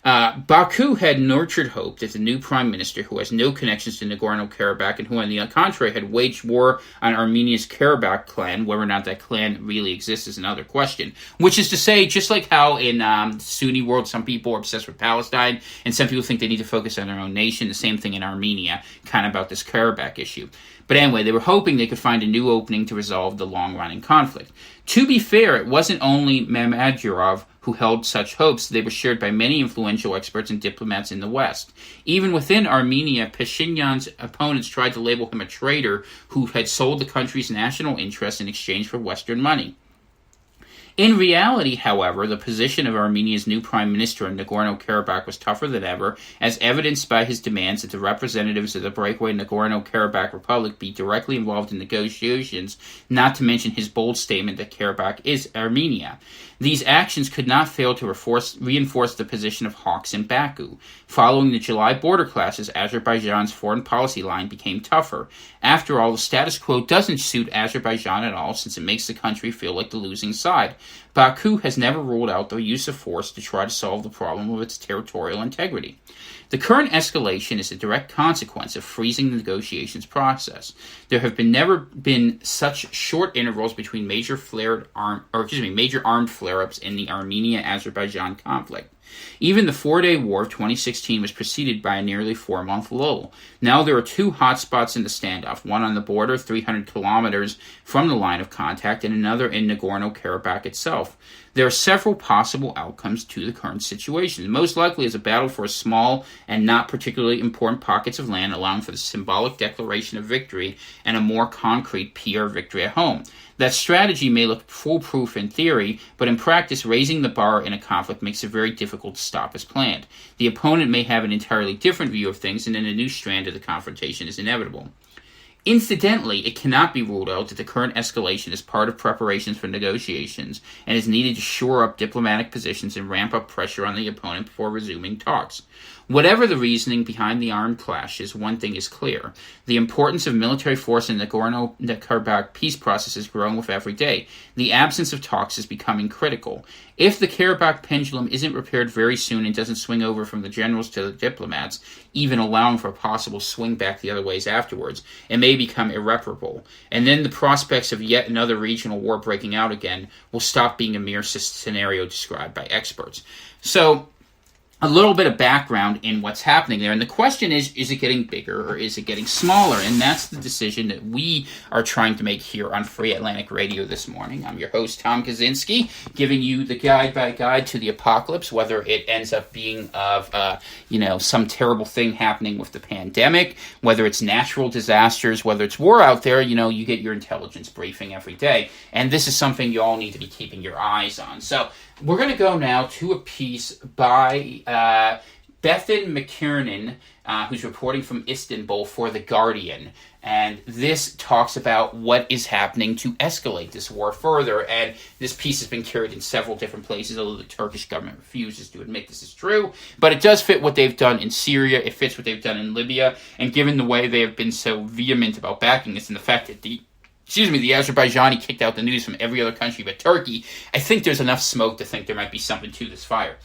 A: Baku had nurtured hope that the new prime minister, who has no connections to Nagorno-Karabakh and who, on the contrary, had waged war on Armenia's Karabakh clan, whether or not that clan really exists is another question. Which is to say, just like how in Sunni world some people are obsessed with Palestine and some people think they need to focus on their own nation, the same thing in Armenia, kind of about this Karabakh issue. But anyway, they were hoping they could find a new opening to resolve the long-running conflict. To be fair, it wasn't only Mammadyarov who held such hopes. They were shared by many influential experts and diplomats in the West. Even within Armenia, Pashinyan's opponents tried to label him a traitor who had sold the country's national interests in exchange for Western money. In reality, however, the position of Armenia's new prime minister in Nagorno-Karabakh was tougher than ever, as evidenced by his demands that the representatives of the breakaway Nagorno-Karabakh Republic be directly involved in negotiations, not to mention his bold statement that Karabakh is Armenia. These actions could not fail to reinforce the position of hawks in Baku. Following the July border clashes, Azerbaijan's foreign policy line became tougher. After all, the status quo doesn't suit Azerbaijan at all, since it makes the country feel like the losing side. Baku has never ruled out the use of force to try to solve the problem of its territorial integrity. The current escalation is a direct consequence of freezing the negotiations process. There have never been such short intervals between major armed flare-ups in the Armenia-Azerbaijan conflict. Even the 4-day war of 2016 was preceded by a nearly 4-month lull. Now there are two hotspots in the standoff, one on the border 300 kilometers from the line of contact and another in Nagorno-Karabakh itself. There are several possible outcomes to the current situation. Most likely is a battle for a small and not particularly important pockets of land, allowing for the symbolic declaration of victory and a more concrete PR victory at home. That strategy may look foolproof in theory, but in practice, raising the bar in a conflict makes it very difficult to stop as planned. The opponent may have an entirely different view of things, and then a new strand of the confrontation is inevitable. Incidentally, it cannot be ruled out that the current escalation is part of preparations for negotiations and is needed to shore up diplomatic positions and ramp up pressure on the opponent before resuming talks. Whatever the reasoning behind the armed clashes, one thing is clear. The importance of military force in the Nagorno-Karabakh peace process is growing with every day. The absence of talks is becoming critical. If the Karabakh pendulum isn't repaired very soon and doesn't swing over from the generals to the diplomats, even allowing for a possible swing back the other ways afterwards, it may become irreparable. And then the prospects of yet another regional war breaking out again will stop being a mere scenario described by experts. So, a little bit of background in what's happening there. And the question is it getting bigger or is it getting smaller? And that's the decision that we are trying to make here on Free Atlantic Radio this morning. I'm your host, Tom Kawczynski, giving you the guide to the apocalypse, whether it ends up being of, some terrible thing happening with the pandemic, whether it's natural disasters, whether it's war out there, you get your intelligence briefing every day. And this is something you all need to be keeping your eyes on. So, we're going to go now to a piece by Bethan McKiernan, who's reporting from Istanbul for The Guardian. And this talks about what is happening to escalate this war further. And this piece has been carried in several different places, although the Turkish government refuses to admit this is true. But it does fit what they've done in Syria. It fits what they've done in Libya. And given the way they have been so vehement about backing this and the fact that the the Azerbaijani kicked out the news from every other country but Turkey. I think there's enough smoke to think there might be something to this fire.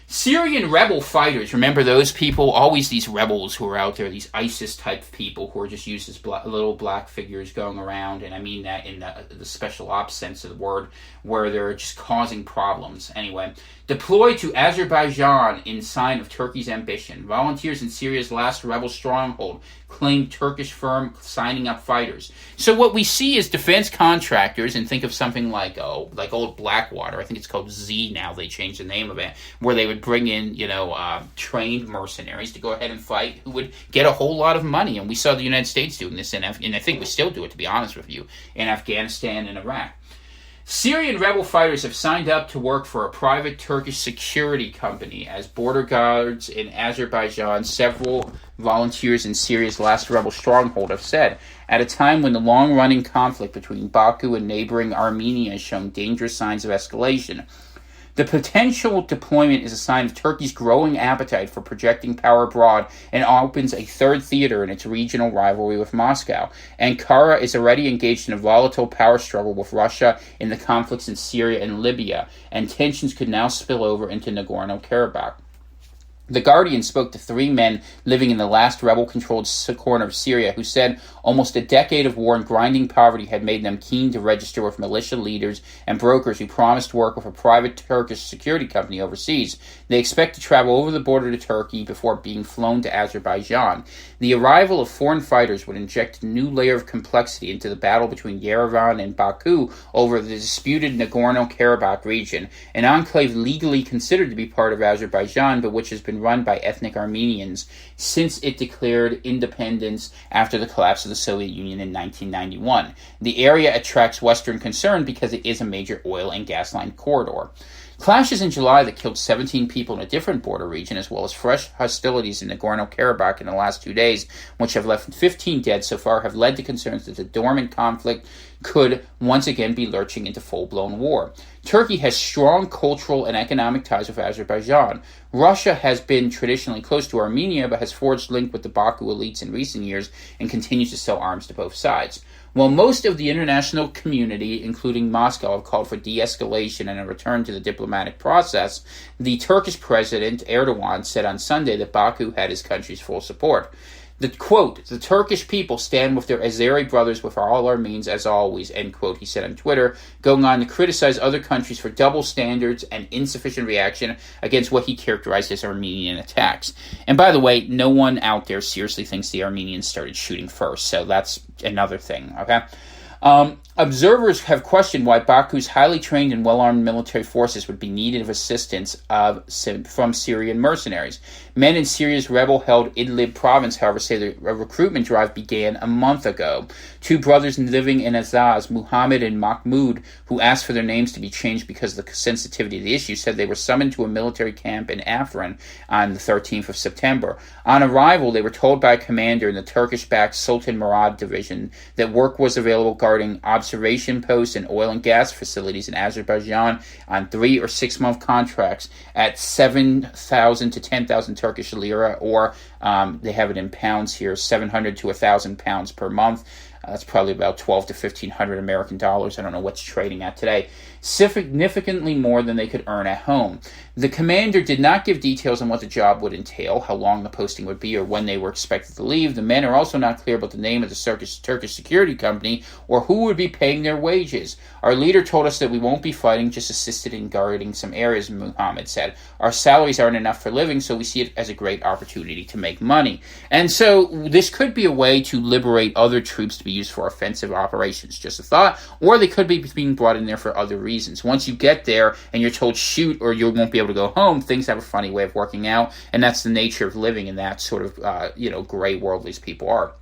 A: Syrian rebel fighters, remember those people? Always these rebels who are out there, these ISIS-type people who are just used as little black figures going around, and I mean that in the special ops sense of the word, where they're just causing problems. Anyway, deployed to Azerbaijan in sign of Turkey's ambition. Volunteers in Syria's last rebel stronghold claimed Turkish firm signing up fighters. So what we see is defense contractors, and think of something like old Blackwater. I think it's called Z now. They changed the name of it, where they would bring in trained mercenaries to go ahead and fight, who would get a whole lot of money. And we saw the United States doing this, and I think we still do it, to be honest with you, in Afghanistan and Iraq. Syrian rebel fighters have signed up to work for a private Turkish security company as border guards in Azerbaijan. Several volunteers in Syria's last rebel stronghold have said, at a time when the long-running conflict between Baku and neighboring Armenia has shown dangerous signs of escalation. The potential deployment is a sign of Turkey's growing appetite for projecting power abroad and opens a third theater in its regional rivalry with Moscow. Ankara is already engaged in a volatile power struggle with Russia in the conflicts in Syria and Libya, and tensions could now spill over into Nagorno-Karabakh. The Guardian spoke to 3 men living in the last rebel-controlled corner of Syria who said almost a decade of war and grinding poverty had made them keen to register with militia leaders and brokers who promised work with a private Turkish security company overseas. They expect to travel over the border to Turkey before being flown to Azerbaijan. The arrival of foreign fighters would inject a new layer of complexity into the battle between Yerevan and Baku over the disputed Nagorno-Karabakh region, an enclave legally considered to be part of Azerbaijan, but which has been run by ethnic Armenians since it declared independence after the collapse of the Soviet Union in 1991. The area attracts Western concern because it is a major oil and gas line corridor. Clashes in July that killed 17 people in a different border region, as well as fresh hostilities in Nagorno-Karabakh in the last 2 days, which have left 15 dead so far, have led to concerns that the dormant conflict could once again be lurching into full-blown war. Turkey has strong cultural and economic ties with Azerbaijan. Russia has been traditionally close to Armenia, but has forged link with the Baku elites in recent years and continues to sell arms to both sides. While most of the international community, including Moscow, have called for de-escalation and a return to the diplomatic process, the Turkish President Erdogan said on Sunday that Baku had his country's full support. The quote, the Turkish people stand with their Azeri brothers with all our means as always, end quote, he said on Twitter, going on to criticize other countries for double standards and insufficient reaction against what he characterized as Armenian attacks. And by the way, no one out there seriously thinks the Armenians started shooting first, so that's another thing, okay? Observers have questioned why Baku's highly trained and well-armed military forces would be needed of assistance from Syrian mercenaries. Men in Syria's rebel-held Idlib province, however, say the recruitment drive began a month ago. 2 brothers living in Azaz, Muhammad and Mahmoud, who asked for their names to be changed because of the sensitivity of the issue, said they were summoned to a military camp in Afrin on the 13th of September. On arrival, they were told by a commander in the Turkish-backed Sultan Murad division that work was available guarding observation posts and oil and gas facilities in Azerbaijan on 3 or 6 month contracts at 7,000 to 10,000 Turkish lira, or they have it in pounds here, 700 to 1,000 pounds per month. That's probably about 12 to 1,500 American dollars. I don't know what's trading at today. Significantly more than they could earn at home. The commander did not give details on what the job would entail, how long the posting would be, or when they were expected to leave. The men are also not clear about the name of the Turkish security company or who would be paying their wages. Our leader told us that we won't be fighting, just assisted in guarding some areas, Muhammad said. Our salaries aren't enough for living, so we see it as a great opportunity to make money. And so this could be a way to liberate other troops to be used for offensive operations, just a thought, or they could be being brought in there for other reasons. Once you get there and you're told shoot or you won't be able to go home, things have a funny way of working out, and that's the nature of living in that sort of gray world these people are.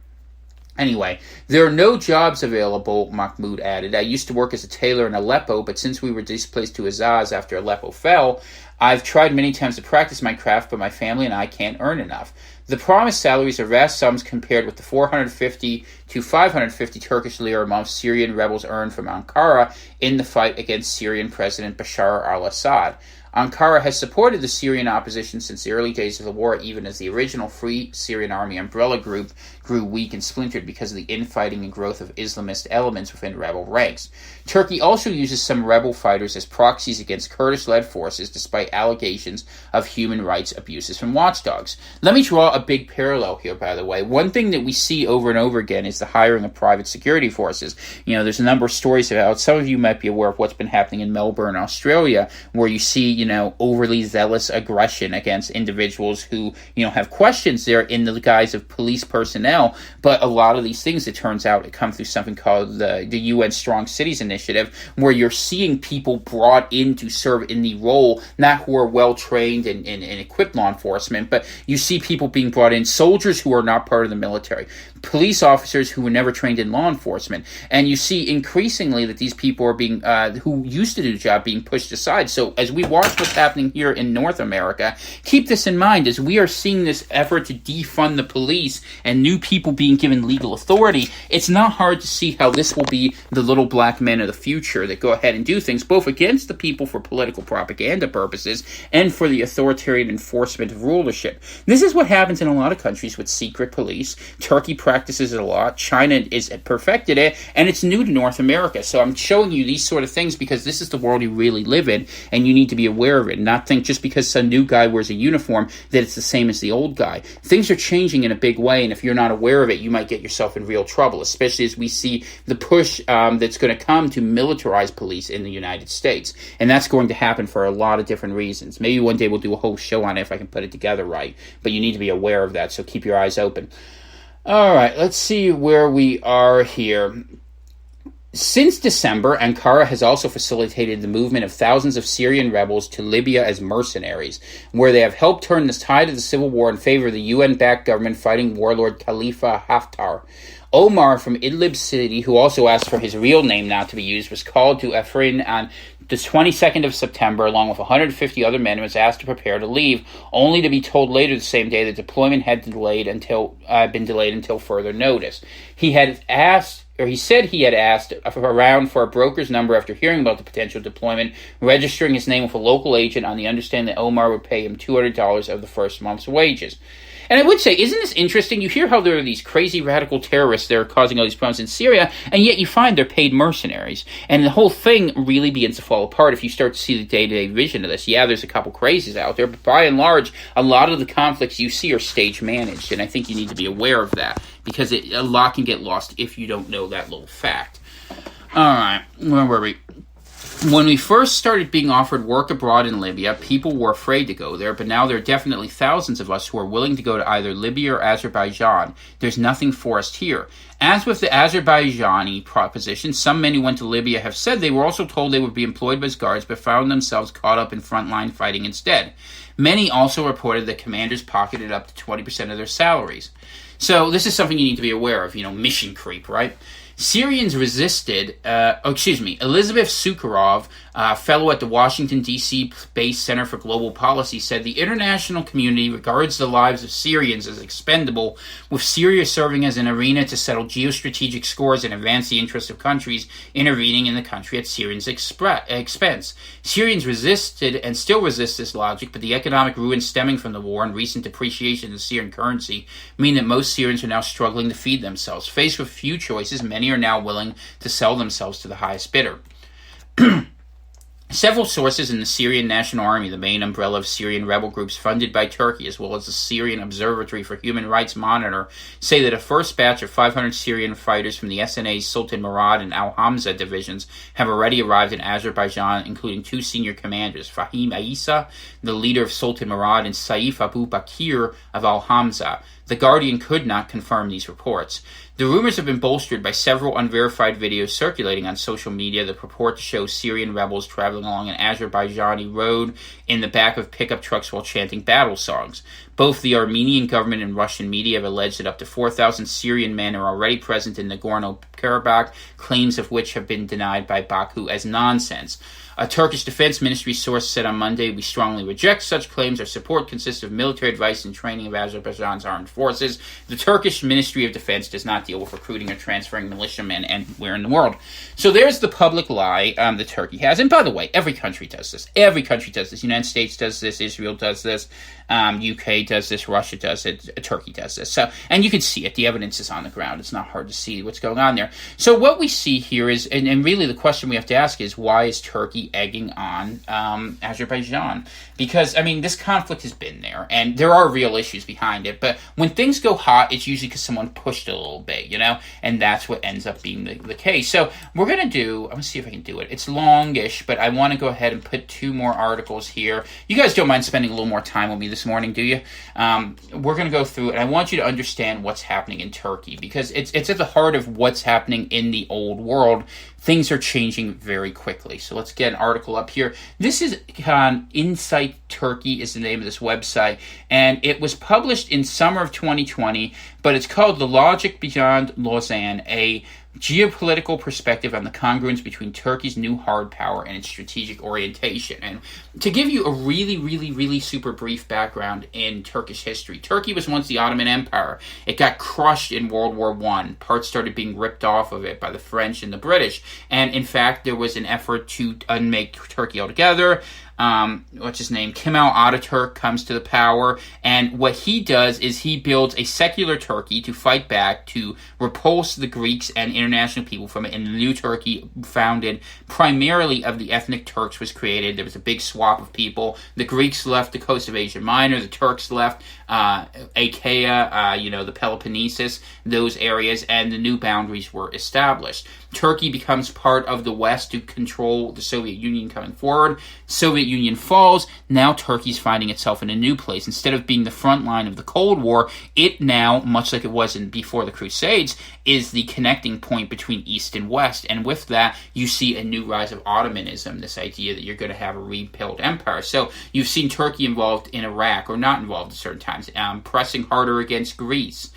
A: Anyway, there are no jobs available, Mahmoud added. I used to work as a tailor in Aleppo, but since we were displaced to Azaz after Aleppo fell, I've tried many times to practice my craft, but my family and I can't earn enough. The promised salaries are vast sums compared with the 450 to 550 Turkish lira a month Syrian rebels earned from Ankara in the fight against Syrian President Bashar al-Assad. Ankara has supported the Syrian opposition since the early days of the war, even as the original Free Syrian Army umbrella group grew weak and splintered because of the infighting and growth of Islamist elements within rebel ranks. Turkey also uses some rebel fighters as proxies against Kurdish-led forces, despite allegations of human rights abuses from watchdogs. Let me draw a big parallel here, by the way. One thing that we see over and over again is the hiring of private security forces. There's a number of stories about, some of you might be aware of what's been happening in Melbourne, Australia, where you see, overly zealous aggression against individuals who, have questions there in the guise of police personnel. But a lot of these things, it turns out, come through something called the UN Strong Cities Initiative, where you're seeing people brought in to serve in the role, not who are well-trained and equipped law enforcement, but you see people being brought in, soldiers who are not part of the military, police officers who were never trained in law enforcement, and you see increasingly that these people are being, who used to do the job, being pushed aside. So as we watch what's happening here in North America, keep this in mind as we are seeing this effort to defund the police and new people being given legal authority. It's not hard to see how this will be the little black men of the future that go ahead and do things both against the people for political propaganda purposes and for the authoritarian enforcement of rulership. This is what happens in a lot of countries with secret police. Turkey practices it a lot. China is perfected it, and it's new to North America. So I'm showing you these sort of things because this is the world you really live in, and you need to be aware of it, and not think just because some new guy wears a uniform that it's the same as the old guy. Things are changing in a big way, and if you're not aware of it, you might get yourself in real trouble, especially as we see the push that's going to come to militarize police in the United States. And that's going to happen for a lot of different reasons. Maybe one day we'll do a whole show on it if I can put it together right, but you need to be aware of that, so keep your eyes open. All right, let's see where we are here. Since December, Ankara has also facilitated the movement of thousands of Syrian rebels to Libya as mercenaries, where they have helped turn the tide of the civil war in favor of the UN-backed government fighting warlord Khalifa Haftar. Omar from Idlib city, who also asked for his real name not to be used, was called to Afrin on the 22nd of September, along with 150 other men, and was asked to prepare to leave, only to be told later the same day that deployment had been delayed until further notice. He said he had asked around for a broker's number after hearing about the potential deployment, registering his name with a local agent on the understanding that Omar would pay him $200 of the first month's wages. And I would say, isn't this interesting? You hear how there are these crazy radical terrorists that are causing all these problems in Syria, and yet you find they're paid mercenaries. And the whole thing really begins to fall apart if you start to see the day-to-day vision of this. Yeah, there's a couple crazies out there, but by and large, a lot of the conflicts you see are stage-managed, and I think you need to be aware of that, because a lot can get lost if you don't know that little fact. All right, where were we? When we first started being offered work abroad in Libya, people were afraid to go there, but now there are definitely thousands of us who are willing to go to either Libya or Azerbaijan. There's nothing forced here. As with the Azerbaijani proposition, some men who went to Libya have said they were also told they would be employed as guards, but found themselves caught up in frontline fighting instead. Many also reported that commanders pocketed up to 20% of their salaries. So this is something you need to be aware of, mission creep, right? Syrians resisted, Elizabeth Sukharov, fellow at the Washington, D.C.-based Center for Global Policy, said the international community regards the lives of Syrians as expendable, with Syria serving as an arena to settle geostrategic scores and advance the interests of countries intervening in the country at Syrians' expense. Syrians resisted and still resist this logic, but the economic ruin stemming from the war and recent depreciation of the Syrian currency mean that most Syrians are now struggling to feed themselves. Faced with few choices, many are now willing to sell themselves to the highest bidder. Several sources in the Syrian National Army, the main umbrella of Syrian rebel groups funded by Turkey, as well as the Syrian Observatory for Human Rights Monitor, say that a first batch of 500 Syrian fighters from the SNA's Sultan Murad and Al-Hamza divisions have already arrived in Azerbaijan, including two senior commanders, Fahim Aissa, the leader of Sultan Murad, and Saif Abu Bakir of Al-Hamza. The Guardian could not confirm these reports. The rumors have been bolstered by several unverified videos circulating on social media that purport to show Syrian rebels traveling along an Azerbaijani road in the back of pickup trucks while chanting battle songs. Both the Armenian government and Russian media have alleged that up to 4,000 Syrian men are already present in Nagorno-Karabakh, claims of which have been denied by Baku as nonsense. A Turkish Defense Ministry source said on Monday, "We strongly reject such claims. Our support consists of military advice and training of Azerbaijan's armed forces. The Turkish Ministry of Defense does not deal with recruiting or transferring militiamen anywhere in the world." So there's the public lie that Turkey has. And by the way, every country does this. Every country does this. United States does this. Israel does this. UK does this. Russia does it. Turkey does this. So, and you can see it. The evidence is on the ground. It's not hard to see what's going on there. So what we see here is, and really the question we have to ask is, why is Turkey egging on Azerbaijan? Because, I mean, this conflict has been there, and there are real issues behind it, but when things go hot, it's usually because someone pushed it a little bit, you know, and that's what ends up being the case. So we're going to I'm going to see if I can do it. It's longish, but I want to go ahead and put 2 more articles here. You guys don't mind spending a little more time with me this morning, do you? We're going to go through it, and I want you to understand what's happening in Turkey, because it's at the heart of what's happening in the old world. Things are changing very quickly. So let's get an article up here. This is Insight Turkey is the name of this website, and it was published in summer of 2020, but it's called The Logic Beyond Lausanne, a geopolitical perspective on the congruence between Turkey's new hard power and its strategic orientation. And to give you a really super brief background in Turkish history, Turkey was once the Ottoman Empire. It got crushed in World War I. Parts started being ripped off of it by the French and the British. And in fact, there was an effort to unmake Turkey altogether. What's his name? Kemal Ataturk comes to the power, and what he does is he builds a secular Turkey to fight back, to repulse the Greeks and international people from it, and the new Turkey, founded primarily of the ethnic Turks, was created. There was a big swap of people. The Greeks left the coast of Asia Minor, the Turks left Achaia, the Peloponnesus, those areas, and the new boundaries were established. Turkey becomes part of the West to control the Soviet Union coming forward. Soviet Union falls. Now Turkey's finding itself in a new place. Instead of being the front line of the Cold War, it now, much like it was before the Crusades, is the connecting point between East and West. And with that, you see a new rise of Ottomanism, this idea that you're going to have a rebuilt empire. So you've seen Turkey involved in Iraq, or not involved at certain times, pressing harder against Greece.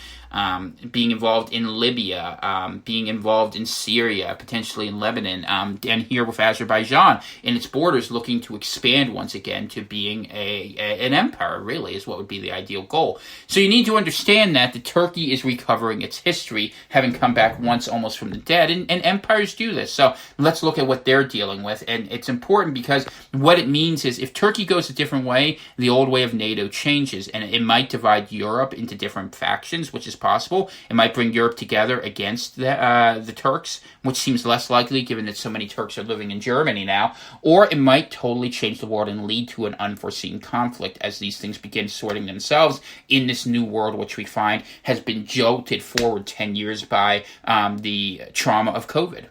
A: Being involved in Libya, being involved in Syria, potentially in Lebanon, and here with Azerbaijan in its borders, looking to expand once again to being an empire, really, is what would be the ideal goal. So you need to understand that Turkey is recovering its history, having come back once almost from the dead, and empires do this. So let's look at what they're dealing with, and it's important because what it means is if Turkey goes a different way, the old way of NATO changes, and it might divide Europe into different factions, which is possible. It might bring Europe together against the Turks, which seems less likely given that so many Turks are living in Germany now, or it might totally change the world and lead to an unforeseen conflict as these things begin sorting themselves in this new world, which we find has been jolted forward 10 years by the trauma of COVID.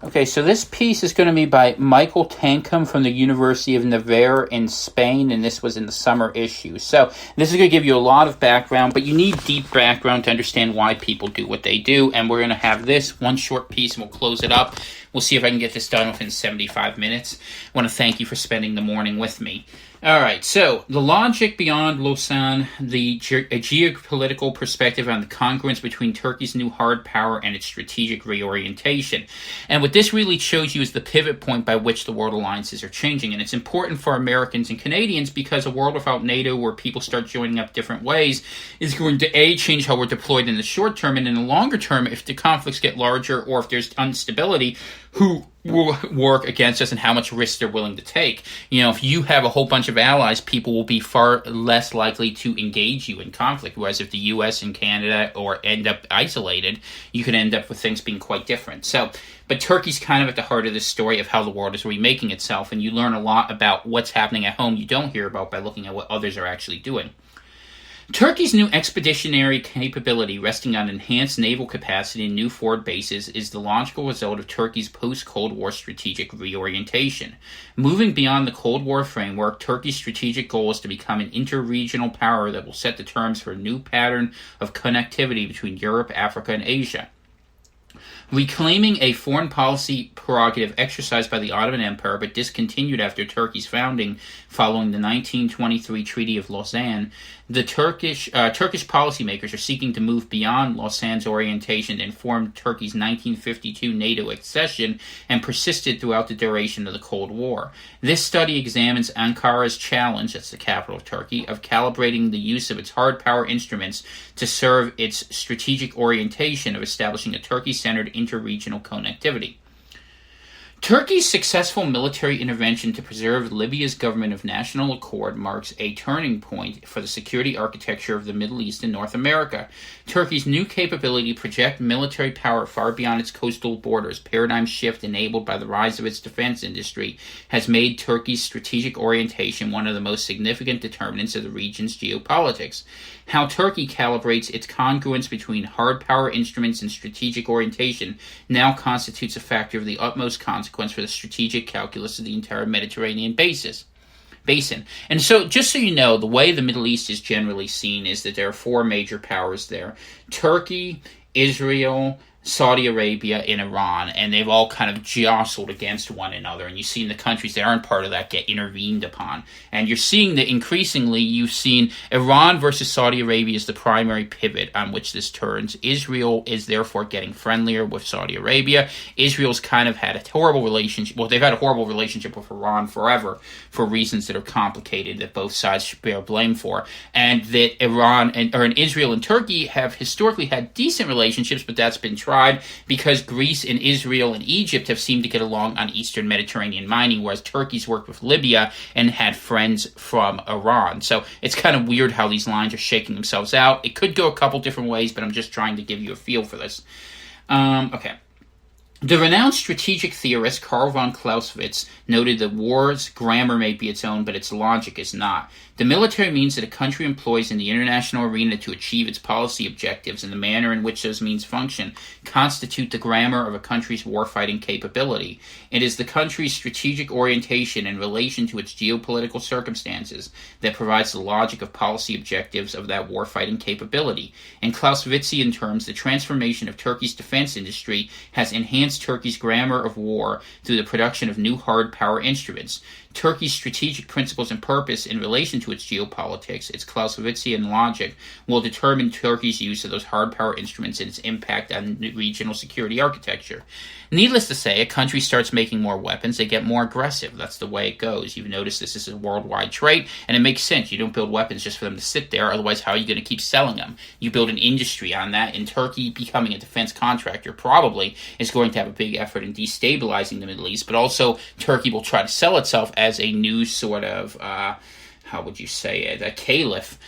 A: Okay, so this piece is going to be by Michael Tankum from the University of Navarre in Spain, and this was in the summer issue. So this is going to give you a lot of background, but you need deep background to understand why people do what they do, and we're going to have this one short piece, and we'll close it up. We'll see if I can get this done within 75 minutes. I want to thank you for spending the morning with me. All right, so The Logic Beyond Lausanne, a geopolitical perspective on the congruence between Turkey's new hard power and its strategic reorientation. And what this really shows you is the pivot point by which the world alliances are changing. And it's important for Americans and Canadians because a world without NATO, where people start joining up different ways, is going to, change how we're deployed in the short term, and in the longer term, if the conflicts get larger or if there's instability, who will work against us and how much risk they're willing to take. You know, if you have a whole bunch of allies, people will be far less likely to engage you in conflict, whereas if the U.S. and Canada end up isolated, you can end up with things being quite different. So, but Turkey's kind of at the heart of this story of how the world is remaking itself, and you learn a lot about what's happening at home you don't hear about by looking at what others are actually doing. Turkey's new expeditionary capability, resting on enhanced naval capacity and new forward bases, is the logical result of Turkey's post-Cold War strategic reorientation. Moving beyond the Cold War framework, Turkey's strategic goal is to become an interregional power that will set the terms for a new pattern of connectivity between Europe, Africa, and Asia. Reclaiming a foreign policy prerogative exercised by the Ottoman Empire but discontinued after Turkey's founding following the 1923 Treaty of Lausanne, the Turkish policymakers are seeking to move beyond Lausagne's orientation to inform Turkey's 1952 NATO accession and persisted throughout the duration of the Cold War. This study examines Ankara's challenge, that's the capital of Turkey, of calibrating the use of its hard power instruments to serve its strategic orientation of establishing a Turkey-centered interregional connectivity. Turkey's successful military intervention to preserve Libya's government of national accord marks a turning point for the security architecture of the Middle East and North America. Turkey's new capability to project military power far beyond its coastal borders, paradigm shift enabled by the rise of its defense industry, has made Turkey's strategic orientation one of the most significant determinants of the region's geopolitics. How Turkey calibrates its congruence between hard power instruments and strategic orientation now constitutes a factor of the utmost consequence for the strategic calculus of the entire Mediterranean basin. And so, just so you know, the way the Middle East is generally seen is that there are four major powers there: Turkey, Israel, Saudi Arabia, and Iran, and they've all kind of jostled against one another, and you've seen the countries that aren't part of that get intervened upon. And you're seeing that increasingly you've seen Iran versus Saudi Arabia as the primary pivot on which this turns. Israel is therefore getting friendlier with Saudi Arabia. Israel's kind of had a horrible relationship, well, they've had a horrible relationship with Iran forever for reasons that are complicated that both sides should bear blame for, and that Israel and Turkey have historically had decent relationships, but that's been tried because Greece and Israel and Egypt have seemed to get along on Eastern Mediterranean mining, whereas Turkey's worked with Libya and had friends from Iran. So it's kind of weird how these lines are shaking themselves out. It could go a couple different ways, but I'm just trying to give you a feel for this. Okay. The renowned strategic theorist Karl von Clausewitz noted that war's grammar may be its own, but its logic is not. The military means that a country employs in the international arena to achieve its policy objectives and the manner in which those means function constitute the grammar of a country's warfighting capability. It is the country's strategic orientation in relation to its geopolitical circumstances that provides the logic of policy objectives of that warfighting capability. In Clausewitzian terms, the transformation of Turkey's defense industry has enhanced Turkey's grammar of war through the production of new hard power instruments. Turkey's strategic principles and purpose in relation to its geopolitics, its Clausewitzian logic, will determine Turkey's use of those hard power instruments and its impact on regional security architecture. Needless to say, a country starts making more weapons, they get more aggressive. That's the way it goes. You've noticed this is a worldwide trait, and it makes sense. You don't build weapons just for them to sit there, otherwise how are you going to keep selling them? You build an industry on that, and Turkey becoming a defense contractor probably is going to have a big effort in destabilizing the Middle East, but also Turkey will try to sell itself as a new sort of how would you say it, a caliph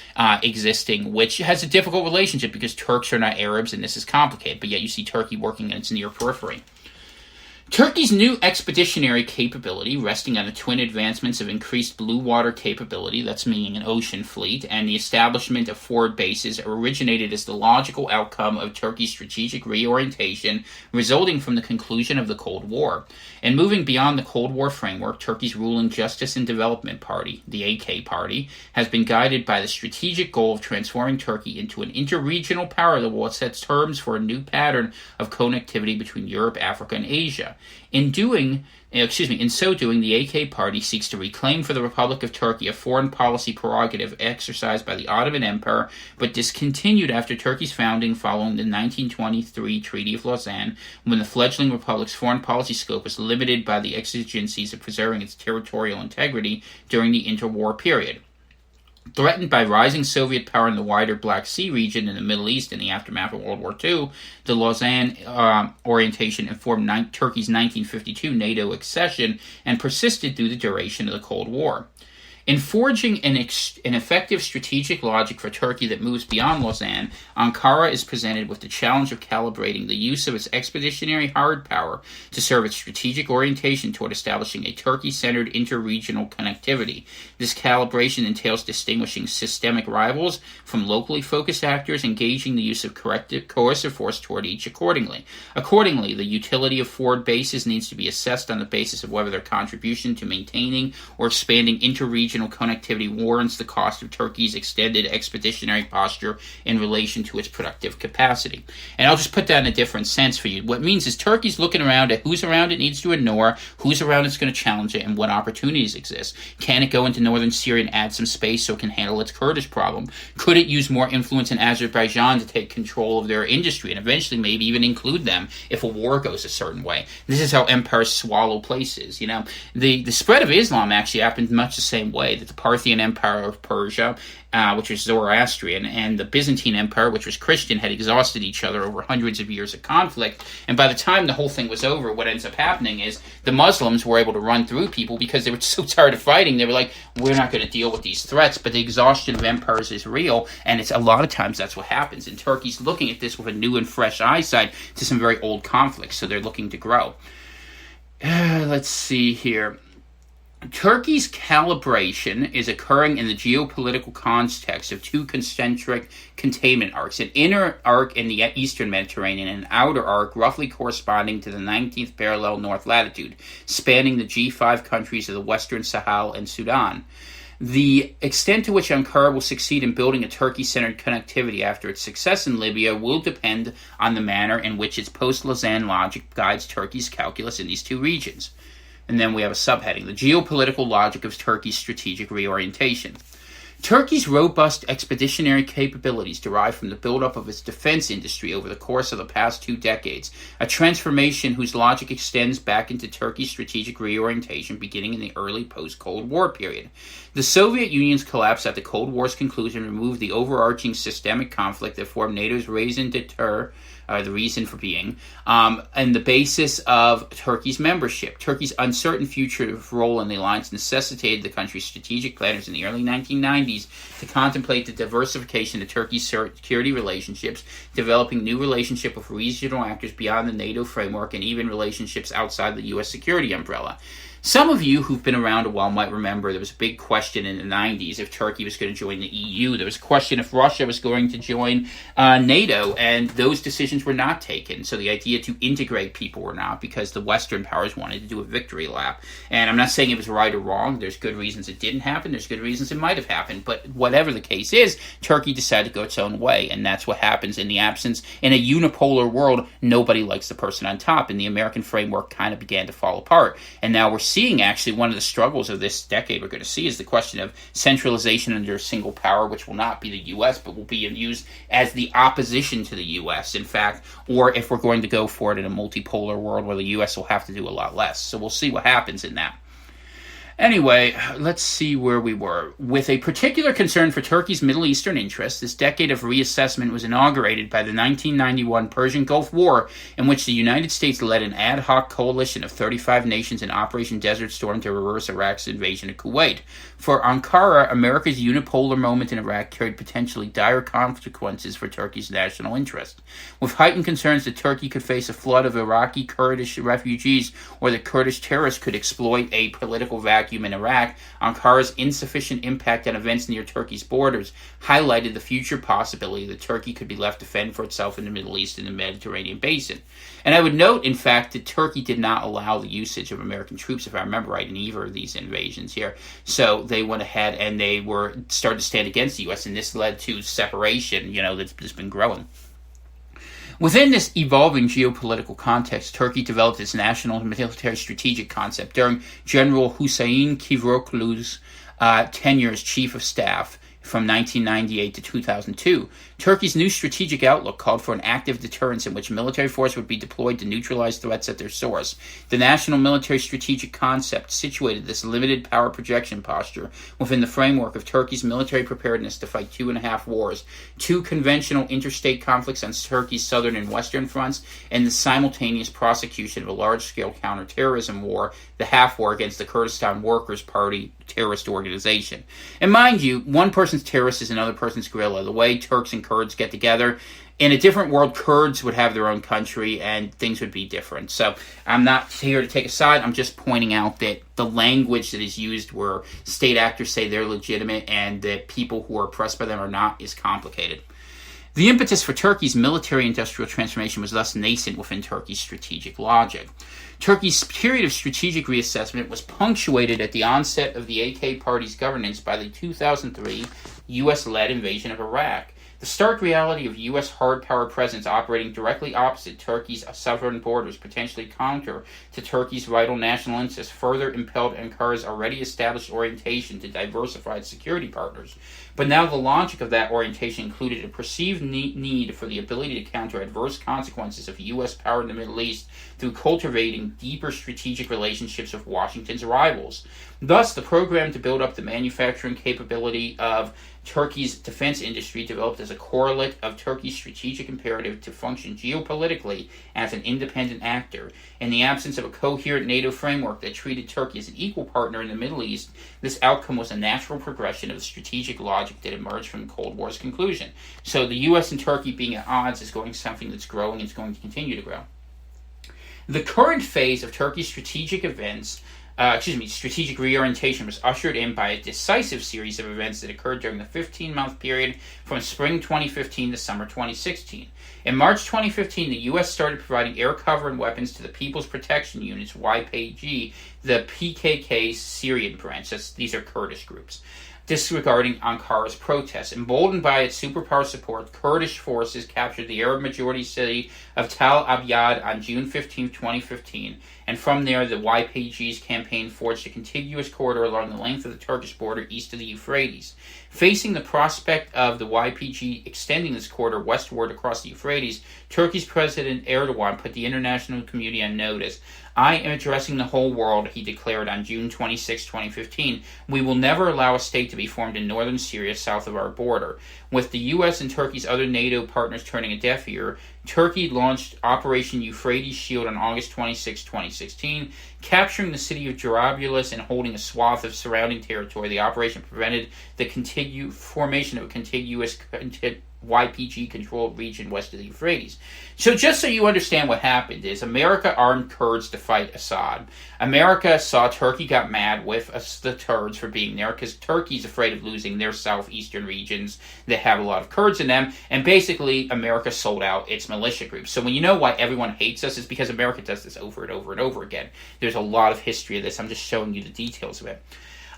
A: existing, which has a difficult relationship because Turks are not Arabs and this is complicated, but yet you see Turkey working in its near periphery. Turkey's new expeditionary capability, resting on the twin advancements of increased blue water capability, that's meaning an ocean fleet, and the establishment of forward bases, originated as the logical outcome of Turkey's strategic reorientation resulting from the conclusion of the Cold War. And moving beyond the Cold War framework, Turkey's ruling Justice and Development Party, the AK Party, has been guided by the strategic goal of transforming Turkey into an interregional power that will set terms for a new pattern of connectivity between Europe, Africa, and Asia. In so doing, the AK Party seeks to reclaim for the Republic of Turkey a foreign policy prerogative exercised by the Ottoman Empire, but discontinued after Turkey's founding following the 1923 Treaty of Lausanne, when the fledgling republic's foreign policy scope was limited by the exigencies of preserving its territorial integrity during the interwar period. Threatened by rising Soviet power in the wider Black Sea region in the Middle East in the aftermath of World War II, the Lausanne orientation informed Turkey's 1952 NATO accession and persisted through the duration of the Cold War. In forging an effective strategic logic for Turkey that moves beyond Lausanne, Ankara is presented with the challenge of calibrating the use of its expeditionary hard power to serve its strategic orientation toward establishing a Turkey-centered interregional connectivity. This calibration entails distinguishing systemic rivals from locally focused actors, engaging the use of coercive force toward each accordingly. Accordingly, the utility of forward bases needs to be assessed on the basis of whether their contribution to maintaining or expanding interregional regional connectivity warrants the cost of Turkey's extended expeditionary posture in relation to its productive capacity. And I'll just put that in a different sense for you. What it means is Turkey's looking around at who's around it needs to ignore, who's around it's going to challenge it, and what opportunities exist. Can it go into northern Syria and add some space so it can handle its Kurdish problem? Could it use more influence in Azerbaijan to take control of their industry and eventually maybe even include them if a war goes a certain way? This is how empires swallow places. The spread of Islam actually happened much the same way, that the Parthian Empire of Persia, which was Zoroastrian, and the Byzantine Empire, which was Christian, had exhausted each other over hundreds of years of conflict. And by the time the whole thing was over, what ends up happening is the Muslims were able to run through people because they were so tired of fighting. They were like, we're not going to deal with these threats. But the exhaustion of empires is real, and it's a lot of times that's what happens. And Turkey's looking at this with a new and fresh eyesight to some very old conflicts, so they're looking to grow. Let's see here. Turkey's calibration is occurring in the geopolitical context of two concentric containment arcs, an inner arc in the eastern Mediterranean and an outer arc roughly corresponding to the 19th parallel north latitude, spanning the G5 countries of the Western Sahel and Sudan. The extent to which Ankara will succeed in building a Turkey-centered connectivity after its success in Libya will depend on the manner in which its post-Lausanne logic guides Turkey's calculus in these two regions. And then we have a subheading, the geopolitical logic of Turkey's strategic reorientation. Turkey's robust expeditionary capabilities derive from the buildup of its defense industry over the course of the past 2 decades, a transformation whose logic extends back into Turkey's strategic reorientation beginning in the early post-Cold War period. The Soviet Union's collapse at the Cold War's conclusion removed the overarching systemic conflict that formed NATO's raison d'etre, the reason for being, and the basis of Turkey's membership. Turkey's uncertain future role in the alliance necessitated the country's strategic planners in the early 1990s to contemplate the diversification of Turkey's security relationships, developing new relationships with regional actors beyond the NATO framework, and even relationships outside the U.S. security umbrella. Some of you who've been around a while might remember there was a big question in the 90s if Turkey was going to join the EU. There was a question if Russia was going to join NATO, and those decisions were not taken. So the idea to integrate people were not, because the Western powers wanted to do a victory lap. And I'm not saying it was right or wrong. There's good reasons it didn't happen. There's good reasons it might have happened. But whatever the case is, Turkey decided to go its own way, and that's what happens in the absence. In a unipolar world, nobody likes the person on top, and the American framework kind of began to fall apart. And now we're seeing actually one of the struggles of this decade we're going to see is the question of centralization under a single power, which will not be the U.S., but will be used as the opposition to the U.S., in fact, or if we're going to go for it in a multipolar world where the U.S. will have to do a lot less. So we'll see what happens in that. Anyway, let's see where we were. With a particular concern for Turkey's Middle Eastern interests, this decade of reassessment was inaugurated by the 1991 Persian Gulf War, in which the United States led an ad hoc coalition of 35 nations in Operation Desert Storm to reverse Iraq's invasion of Kuwait. For Ankara, America's unipolar moment in Iraq carried potentially dire consequences for Turkey's national interest. With heightened concerns that Turkey could face a flood of Iraqi Kurdish refugees or that Kurdish terrorists could exploit a political vacuum in Iraq, Ankara's insufficient impact on events near Turkey's borders highlighted the future possibility that Turkey could be left to fend for itself in the Middle East and the Mediterranean basin. And I would note, in fact, that Turkey did not allow the usage of American troops, if I remember right, in either of these invasions here. So they went ahead and they started to stand against the U.S., and this led to separation, that's been growing. Within this evolving geopolitical context, Turkey developed its national and military strategic concept during General Hüseyin Kivroklu's tenure as chief of staff from 1998 to 2002. Turkey's new strategic outlook called for an active deterrence in which military force would be deployed to neutralize threats at their source. The national military strategic concept situated this limited power projection posture within the framework of Turkey's military preparedness to fight 2.5 wars, 2 conventional interstate conflicts on Turkey's southern and western fronts, and the simultaneous prosecution of a large-scale counterterrorism war, the half war against the Kurdistan Workers' Party terrorist organization. And mind you, one person's terrorist is another person's guerrilla. The way Turks and Kurds get together, in a different world, Kurds would have their own country and things would be different. So I'm not here to take a side. I'm just pointing out that the language that is used where state actors say they're legitimate and that people who are oppressed by them are not is complicated. The impetus for Turkey's military-industrial transformation was thus nascent within Turkey's strategic logic. Turkey's period of strategic reassessment was punctuated at the onset of the AK Party's governance by the 2003 U.S.-led invasion of Iraq. The stark reality of U.S. hard power presence operating directly opposite Turkey's southern borders, potentially counter to Turkey's vital national interests, further impelled Ankara's already established orientation to diversified security partners. But now the logic of that orientation included a perceived need for the ability to counter adverse consequences of U.S. power in the Middle East through cultivating deeper strategic relationships with Washington's rivals. Thus, the program to build up the manufacturing capability of Turkey's defense industry developed as a correlate of Turkey's strategic imperative to function geopolitically as an independent actor. In the absence of a coherent NATO framework that treated Turkey as an equal partner in the Middle East, this outcome was a natural progression of the strategic logic that emerged from the Cold War's conclusion. So the U.S. and Turkey being at odds is going something that's growing and is going to continue to grow. The current phase of Turkey's strategic reorientation was ushered in by a decisive series of events that occurred during the 15-month period from spring 2015 to summer 2016. In March 2015, the U.S. started providing air cover and weapons to the People's Protection Units, YPG, the PKK Syrian branch. These are Kurdish groups. Disregarding Ankara's protests. Emboldened by its superpower support, Kurdish forces captured the Arab-majority city of Tal Abyad on June 15, 2015, and from there the YPG's campaign forged a contiguous corridor along the length of the Turkish border east of the Euphrates. Facing the prospect of the YPG extending this corridor westward across the Euphrates, Turkey's President Erdogan put the international community on notice. "I am addressing the whole world," he declared on June 26, 2015. "We will never allow a state to be formed in northern Syria south of our border." With the U.S. and Turkey's other NATO partners turning a deaf ear, Turkey launched Operation Euphrates Shield on August 26, 2016. Capturing the city of Jarablus and holding a swath of surrounding territory, the operation prevented the formation of a contiguous YPG-controlled region west of the Euphrates. So just so you understand what happened is America armed Kurds to fight Assad. America saw Turkey got mad with the Kurds for being there because Turkey's afraid of losing their southeastern regions that have a lot of Kurds in them, and basically America sold out its militia groups. So when you know why everyone hates us, it's because America does this over and over and over again. There's a lot of history of this. I'm just showing you the details of it.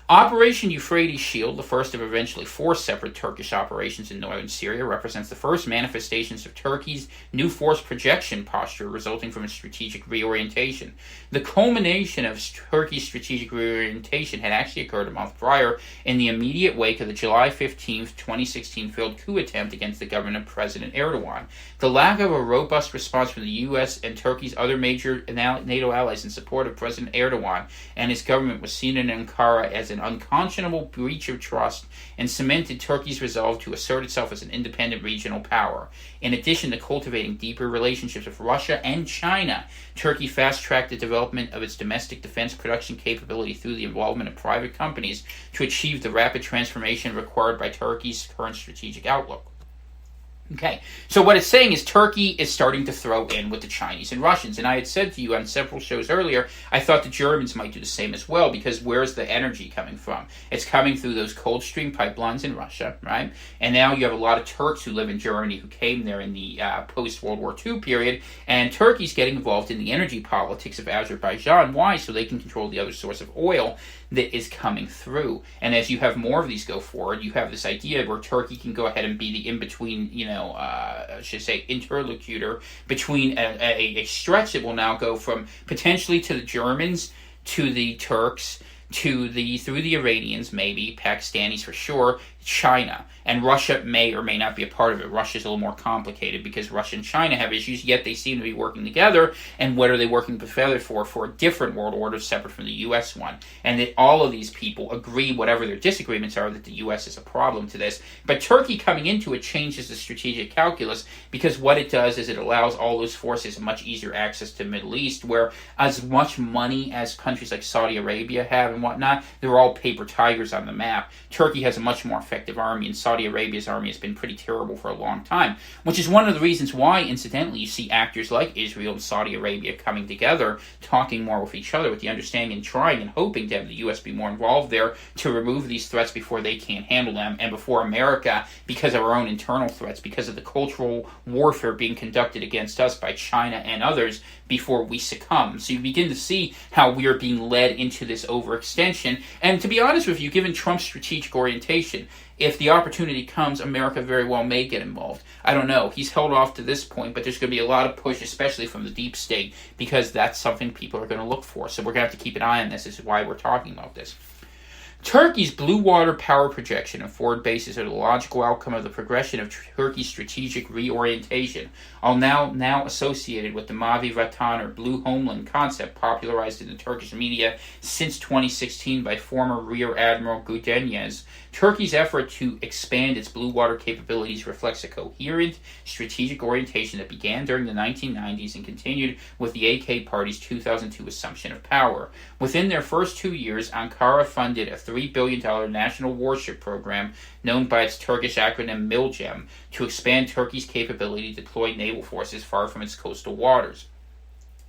A: Operation Euphrates Shield, the first of eventually 4 separate Turkish operations in northern Syria, represents the first manifestations of Turkey's new force projection posture resulting from a strategic reorientation. The culmination of Turkey's strategic reorientation had actually occurred a month prior in the immediate wake of the July 15, 2016 failed coup attempt against the government of President Erdogan. The lack of a robust response from the U.S. and Turkey's other major NATO allies in support of President Erdogan and his government was seen in Ankara as an unconscionable breach of trust and cemented Turkey's resolve to assert itself as an independent regional power. In addition to cultivating deeper relationships with Russia and China, Turkey fast-tracked the development of its domestic defense production capability through the involvement of private companies to achieve the rapid transformation required by Turkey's current strategic outlook. Okay, so what it's saying is Turkey is starting to throw in with the Chinese and Russians. And I had said to you on several shows earlier, I thought the Germans might do the same as well, because where's the energy coming from? It's coming through those cold stream pipelines in Russia, right? And now you have a lot of Turks who live in Germany who came there in the post-World War II period, and Turkey's getting involved in the energy politics of Azerbaijan. Why? So they can control the other source of oil that is coming through. And as you have more of these go forward, you have this idea where Turkey can go ahead and be the in-between, interlocutor between a stretch that will now go from potentially to the Germans, to the Turks, through the Iranians, maybe, Pakistanis for sure, China. And Russia may or may not be a part of it. Russia's a little more complicated because Russia and China have issues, yet they seem to be working together. And what are they working together for? For a different world order separate from the U.S. one. And that all of these people agree, whatever their disagreements are, that the U.S. is a problem to this. But Turkey coming into it changes the strategic calculus, because what it does is it allows all those forces much easier access to the Middle East, where as much money as countries like Saudi Arabia have and whatnot, they're all paper tigers on the map. Turkey has a much more effective army, and Saudi Arabia's army has been pretty terrible for a long time, which is one of the reasons why, incidentally, you see actors like Israel and Saudi Arabia coming together, talking more with each other with the understanding and trying and hoping to have the U.S. be more involved there to remove these threats before they can't handle them, and before America, because of our own internal threats, because of the cultural warfare being conducted against us by China and others, before we succumb. So you begin to see how we are being led into this overextension. And to be honest with you, given Trump's strategic orientation, if the opportunity comes, America very well may get involved. I don't know. He's held off to this point, but there's going to be a lot of push, especially from the deep state, because that's something people are going to look for. So we're going to have to keep an eye on this. This is why we're talking about this. Turkey's blue water power projection and forward bases are the logical outcome of the progression of Turkey's strategic reorientation, all now associated with the Mavi Vatan or blue homeland concept popularized in the Turkish media since 2016 by former Rear Admiral Güdenyes. Turkey's effort to expand its blue water capabilities reflects a coherent strategic orientation that began during the 1990s and continued with the AK Party's 2002 assumption of power. Within their first 2 years, Ankara funded a $3 billion national warship program known by its Turkish acronym MILGEM to expand Turkey's capability to deploy naval forces far from its coastal waters.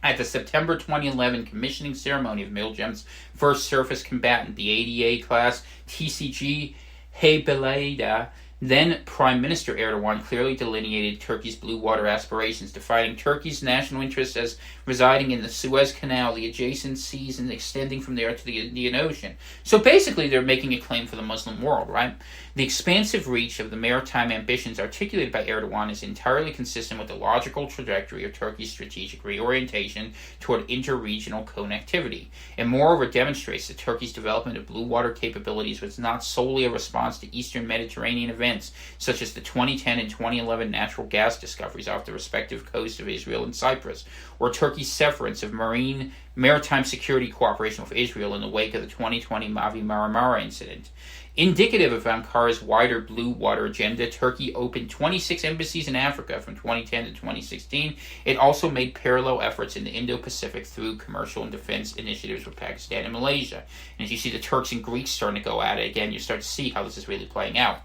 A: At the September 2011 commissioning ceremony of MILGEM's first surface combatant, the 80A-class TCG Heybeliada, then Prime Minister Erdogan clearly delineated Turkey's blue water aspirations, defining Turkey's national interests as residing in the Suez Canal, the adjacent seas, and extending from there to the Indian Ocean. So basically, they're making a claim for the Muslim world, right? The expansive reach of the maritime ambitions articulated by Erdogan is entirely consistent with the logical trajectory of Turkey's strategic reorientation toward interregional connectivity. It moreover demonstrates that Turkey's development of blue water capabilities was not solely a response to Eastern Mediterranean events, such as the 2010 and 2011 natural gas discoveries off the respective coasts of Israel and Cyprus, or Turkey's severance of maritime security cooperation with Israel in the wake of the 2020 Mavi Marmara incident. Indicative of Ankara's wider blue water agenda, Turkey opened 26 embassies in Africa from 2010 to 2016. It also made parallel efforts in the Indo-Pacific through commercial and defense initiatives with Pakistan and Malaysia. And as you see the Turks and Greeks starting to go at it again, you start to see how this is really playing out.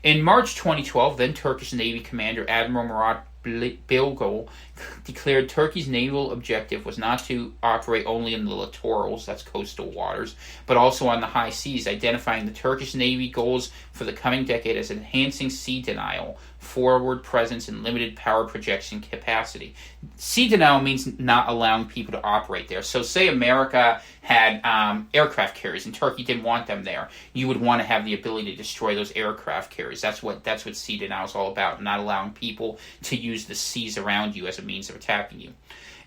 A: In March 2012, then Turkish Navy Commander Admiral Murat Bilgol declared Turkey's naval objective was not to operate only in the littorals, that's coastal waters, but also on the high seas, identifying the Turkish Navy goals for the coming decade as enhancing sea denial, forward presence, and limited power projection capacity. Sea denial means not allowing people to operate there. So say America had aircraft carriers and Turkey didn't want them there. You would want to have the ability to destroy those aircraft carriers. That's what sea denial is all about, not allowing people to use the seas around you as a means of attacking you.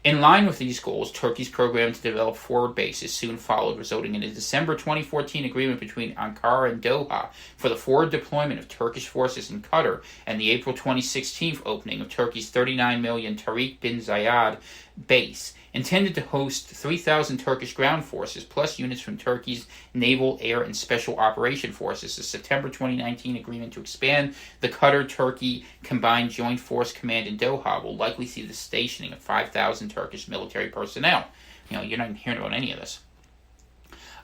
A: In line with these goals, Turkey's program to develop forward bases soon followed, resulting in a December 2014 agreement between Ankara and Doha for the forward deployment of Turkish forces in Qatar and the April 2016 opening of Turkey's $39 million Tariq bin Zayed base, intended to host 3,000 Turkish ground forces, plus units from Turkey's naval, air, and special operation forces. The September 2019 agreement to expand the Qatar-Turkey Combined Joint Force Command in Doha will likely see the stationing of 5,000 Turkish military personnel. You're not even hearing about any of this.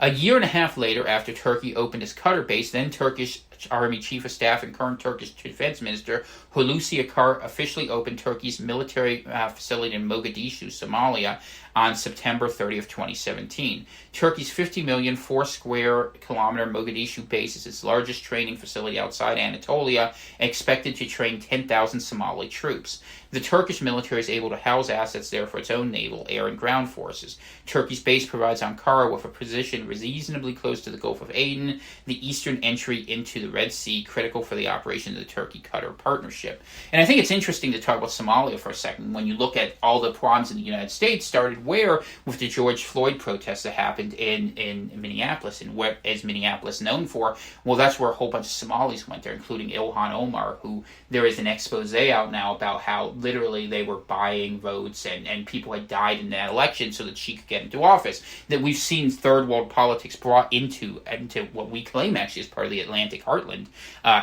A: A year and a half later, after Turkey opened its Qatar base, then Turkish Army Chief of Staff and current Turkish Defense Minister Hulusi Akar officially opened Turkey's military facility in Mogadishu, Somalia, on September 30th, 2017. Turkey's 50 million 4 square kilometer Mogadishu base is its largest training facility outside Anatolia, expected to train 10,000 Somali troops. The Turkish military is able to house assets there for its own naval, air, and ground forces. Turkey's base provides Ankara with a position reasonably close to the Gulf of Aden, the eastern entry into the Red Sea, critical for the operation of the Turkey-Qatar partnership. And I think it's interesting to talk about Somalia for a second. When you look at all the problems in the United States started where? With the George Floyd protests that happened in Minneapolis. And what is Minneapolis known for? Well, that's where a whole bunch of Somalis went there, including Ilhan Omar, who there is an expose out now about how literally they were buying votes and people had died in that election so that she could get into office. That we've seen third world politics brought into what we claim actually is part of the Atlantic heartland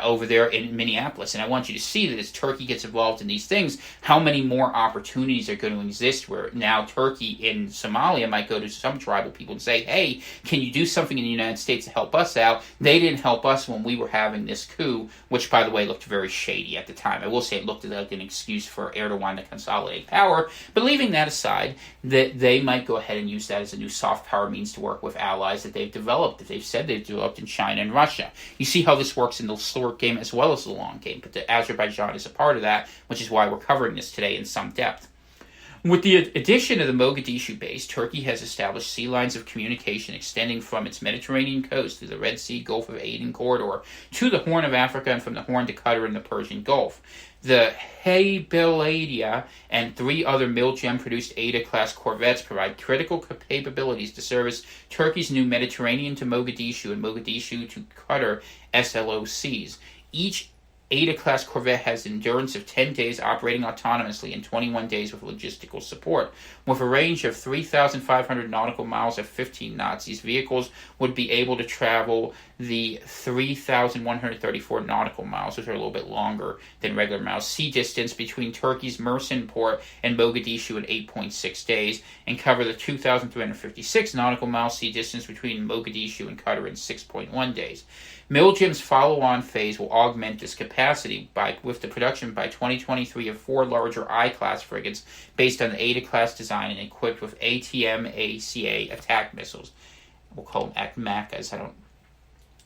A: over there in Minneapolis. And I want you to see that as Turkey gets involved in these things, how many more opportunities are going to exist where now Turkey in Somalia might go to some tribal people and say, hey, can you do something in the United States to help us out? They didn't help us when we were having this coup, which, by the way, looked very shady at the time. I will say it looked like an excuse for Erdogan to consolidate power, but leaving that aside, that they might go ahead and use that as a new soft power means to work with allies that they've developed, that they've said they've developed in China and Russia. You see how this works in the short game as well as the long game, but Azerbaijan is a part of that, which is why we're covering this today in some depth. With the addition of the Mogadishu base, Turkey has established sea lines of communication extending from its Mediterranean coast through the Red Sea, Gulf of Aden corridor to the Horn of Africa and from the Horn to Qatar and the Persian Gulf. The Heybeliada and 3 other Milgem-produced Ada-class corvettes provide critical capabilities to service Turkey's new Mediterranean to Mogadishu and Mogadishu to Qatar SLOCs. Each Ada-class corvette has endurance of 10 days operating autonomously and 21 days with logistical support. With a range of 3,500 nautical miles of 15 knots, these vehicles would be able to travel the 3,134 nautical miles, which are a little bit longer than regular miles, sea distance between Turkey's Mersin port and Mogadishu in 8.6 days, and cover the 2,356 nautical mile sea distance between Mogadishu and Qatar in 6.1 days. Milgem's follow-on phase will augment this capacity with the production by 2023 of 4 larger I-class frigates based on the Ada-class design and equipped with ATM-ACA attack missils. We'll call them ACMACAs.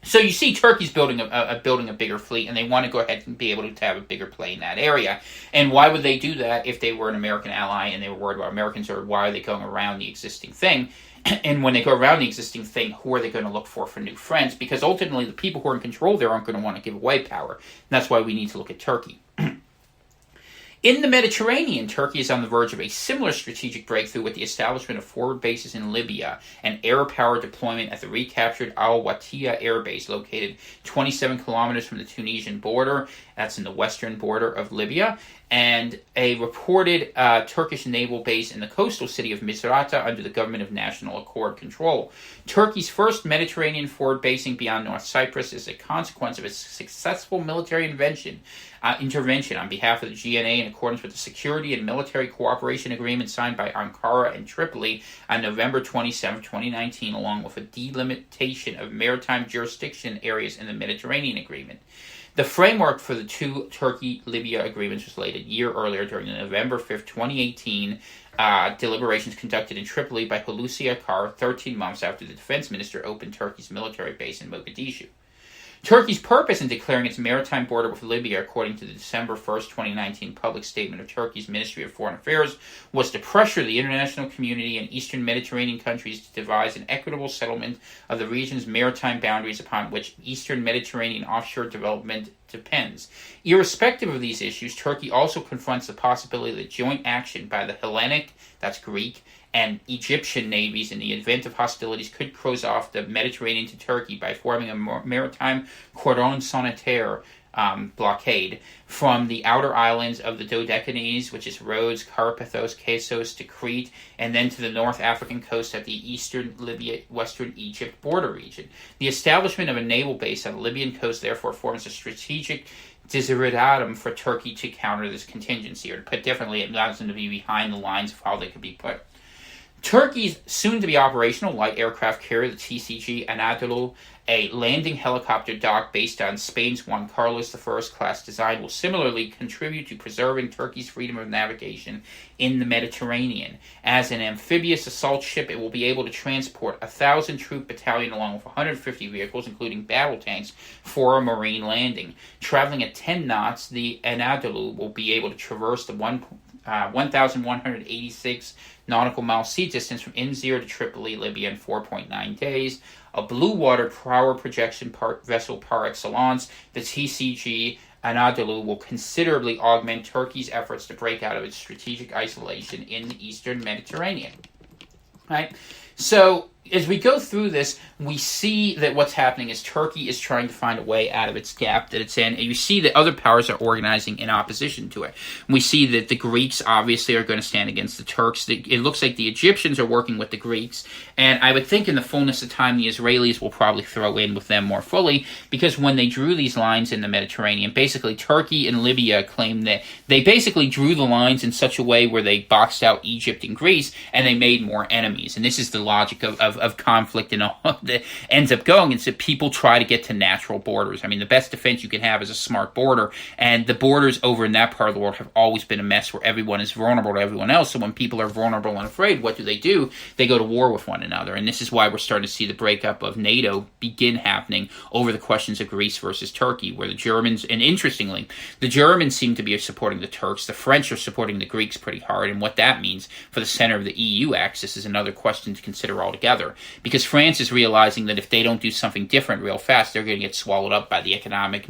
A: So you see Turkey's building a bigger fleet, and they want to go ahead and be able to have a bigger play in that area. And why would they do that if they were an American ally and they were worried about Americans, or why are they going around the existing thing? And when they go around the existing thing, who are they going to look for new friends? Because ultimately, the people who are in control there aren't going to want to give away power. And that's why we need to look at Turkey. In the Mediterranean, Turkey is on the verge of a similar strategic breakthrough with the establishment of forward bases in Libya and air power deployment at the recaptured Al-Watiya Air Base, located 27 kilometers from the Tunisian border. That's in the western border of Libya. And a reported Turkish naval base in the coastal city of Misrata under the Government of National Accord control. Turkey's first Mediterranean forward basing beyond North Cyprus is a consequence of its successful military intervention on behalf of the GNA in accordance with the security and military cooperation agreement signed by Ankara and Tripoli on November 27, 2019, along with a delimitation of maritime jurisdiction areas in the Mediterranean agreement. The framework for the 2 Turkey-Libya agreements was laid a year earlier during the November 5, 2018 deliberations conducted in Tripoli by Hulusi Akar, 13 months after the defense minister opened Turkey's military base in Mogadishu. Turkey's purpose in declaring its maritime border with Libya, according to the December 1, 2019 public statement of Turkey's Ministry of Foreign Affairs, was to pressure the international community and Eastern Mediterranean countries to devise an equitable settlement of the region's maritime boundaries upon which Eastern Mediterranean offshore development depends. Irrespective of these issues, Turkey also confronts the possibility that joint action by the Hellenic, that's Greek, and Egyptian navies in the event of hostilities could close off the Mediterranean to Turkey by forming a maritime cordon sanitaire blockade from the outer islands of the Dodecanese, which is Rhodes, Carpathos, Khasos, to Crete, and then to the North African coast at the eastern Libya, western Egypt border region. The establishment of a naval base on the Libyan coast therefore forms a strategic desideratum for Turkey to counter this contingency, or to put differently, it allows them to be behind the lines of how they could be put. Turkey's soon-to-be operational light aircraft carrier, the TCG Anadolu, a landing helicopter dock based on Spain's Juan Carlos I class design, will similarly contribute to preserving Turkey's freedom of navigation in the Mediterranean. As an amphibious assault ship, it will be able to transport a 1,000-troop battalion along with 150 vehicles, including battle tanks, for a marine landing. Traveling at 10 knots, the Anadolu will be able to traverse the 1,186 nautical mile sea distance from Inzir to Tripoli, Libya in 4.9 days. A blue water power projection vessel par excellence, the TCG Anadolu will considerably augment Turkey's efforts to break out of its strategic isolation in the eastern Mediterranean. Right? So as we go through this, we see that what's happening is Turkey is trying to find a way out of its gap that it's in, and you see that other powers are organizing in opposition to it. We see that the Greeks obviously are going to stand against the Turks. It looks like the Egyptians are working with the Greeks, and I would think in the fullness of time the Israelis will probably throw in with them more fully, because when they drew these lines in the Mediterranean, basically Turkey and Libya claim that they basically drew the lines in such a way where they boxed out Egypt and Greece, and they made more enemies. And this is the logic of conflict and all that ends up going. It's that people try to get to natural borders. I mean, the best defense you can have is a smart border, and the borders over in that part of the world have always been a mess where everyone is vulnerable to everyone else. So when people are vulnerable and afraid, what do? They go to war with one another. And this is why we're starting to see the breakup of NATO begin happening over the questions of Greece versus Turkey, where the Germans, and interestingly, the Germans seem to be supporting the Turks, the French are supporting the Greeks pretty hard, and what that means for the center of the EU axis is another question to consider altogether, because France is realizing that if they don't do something different real fast, they're going to get swallowed up by the economic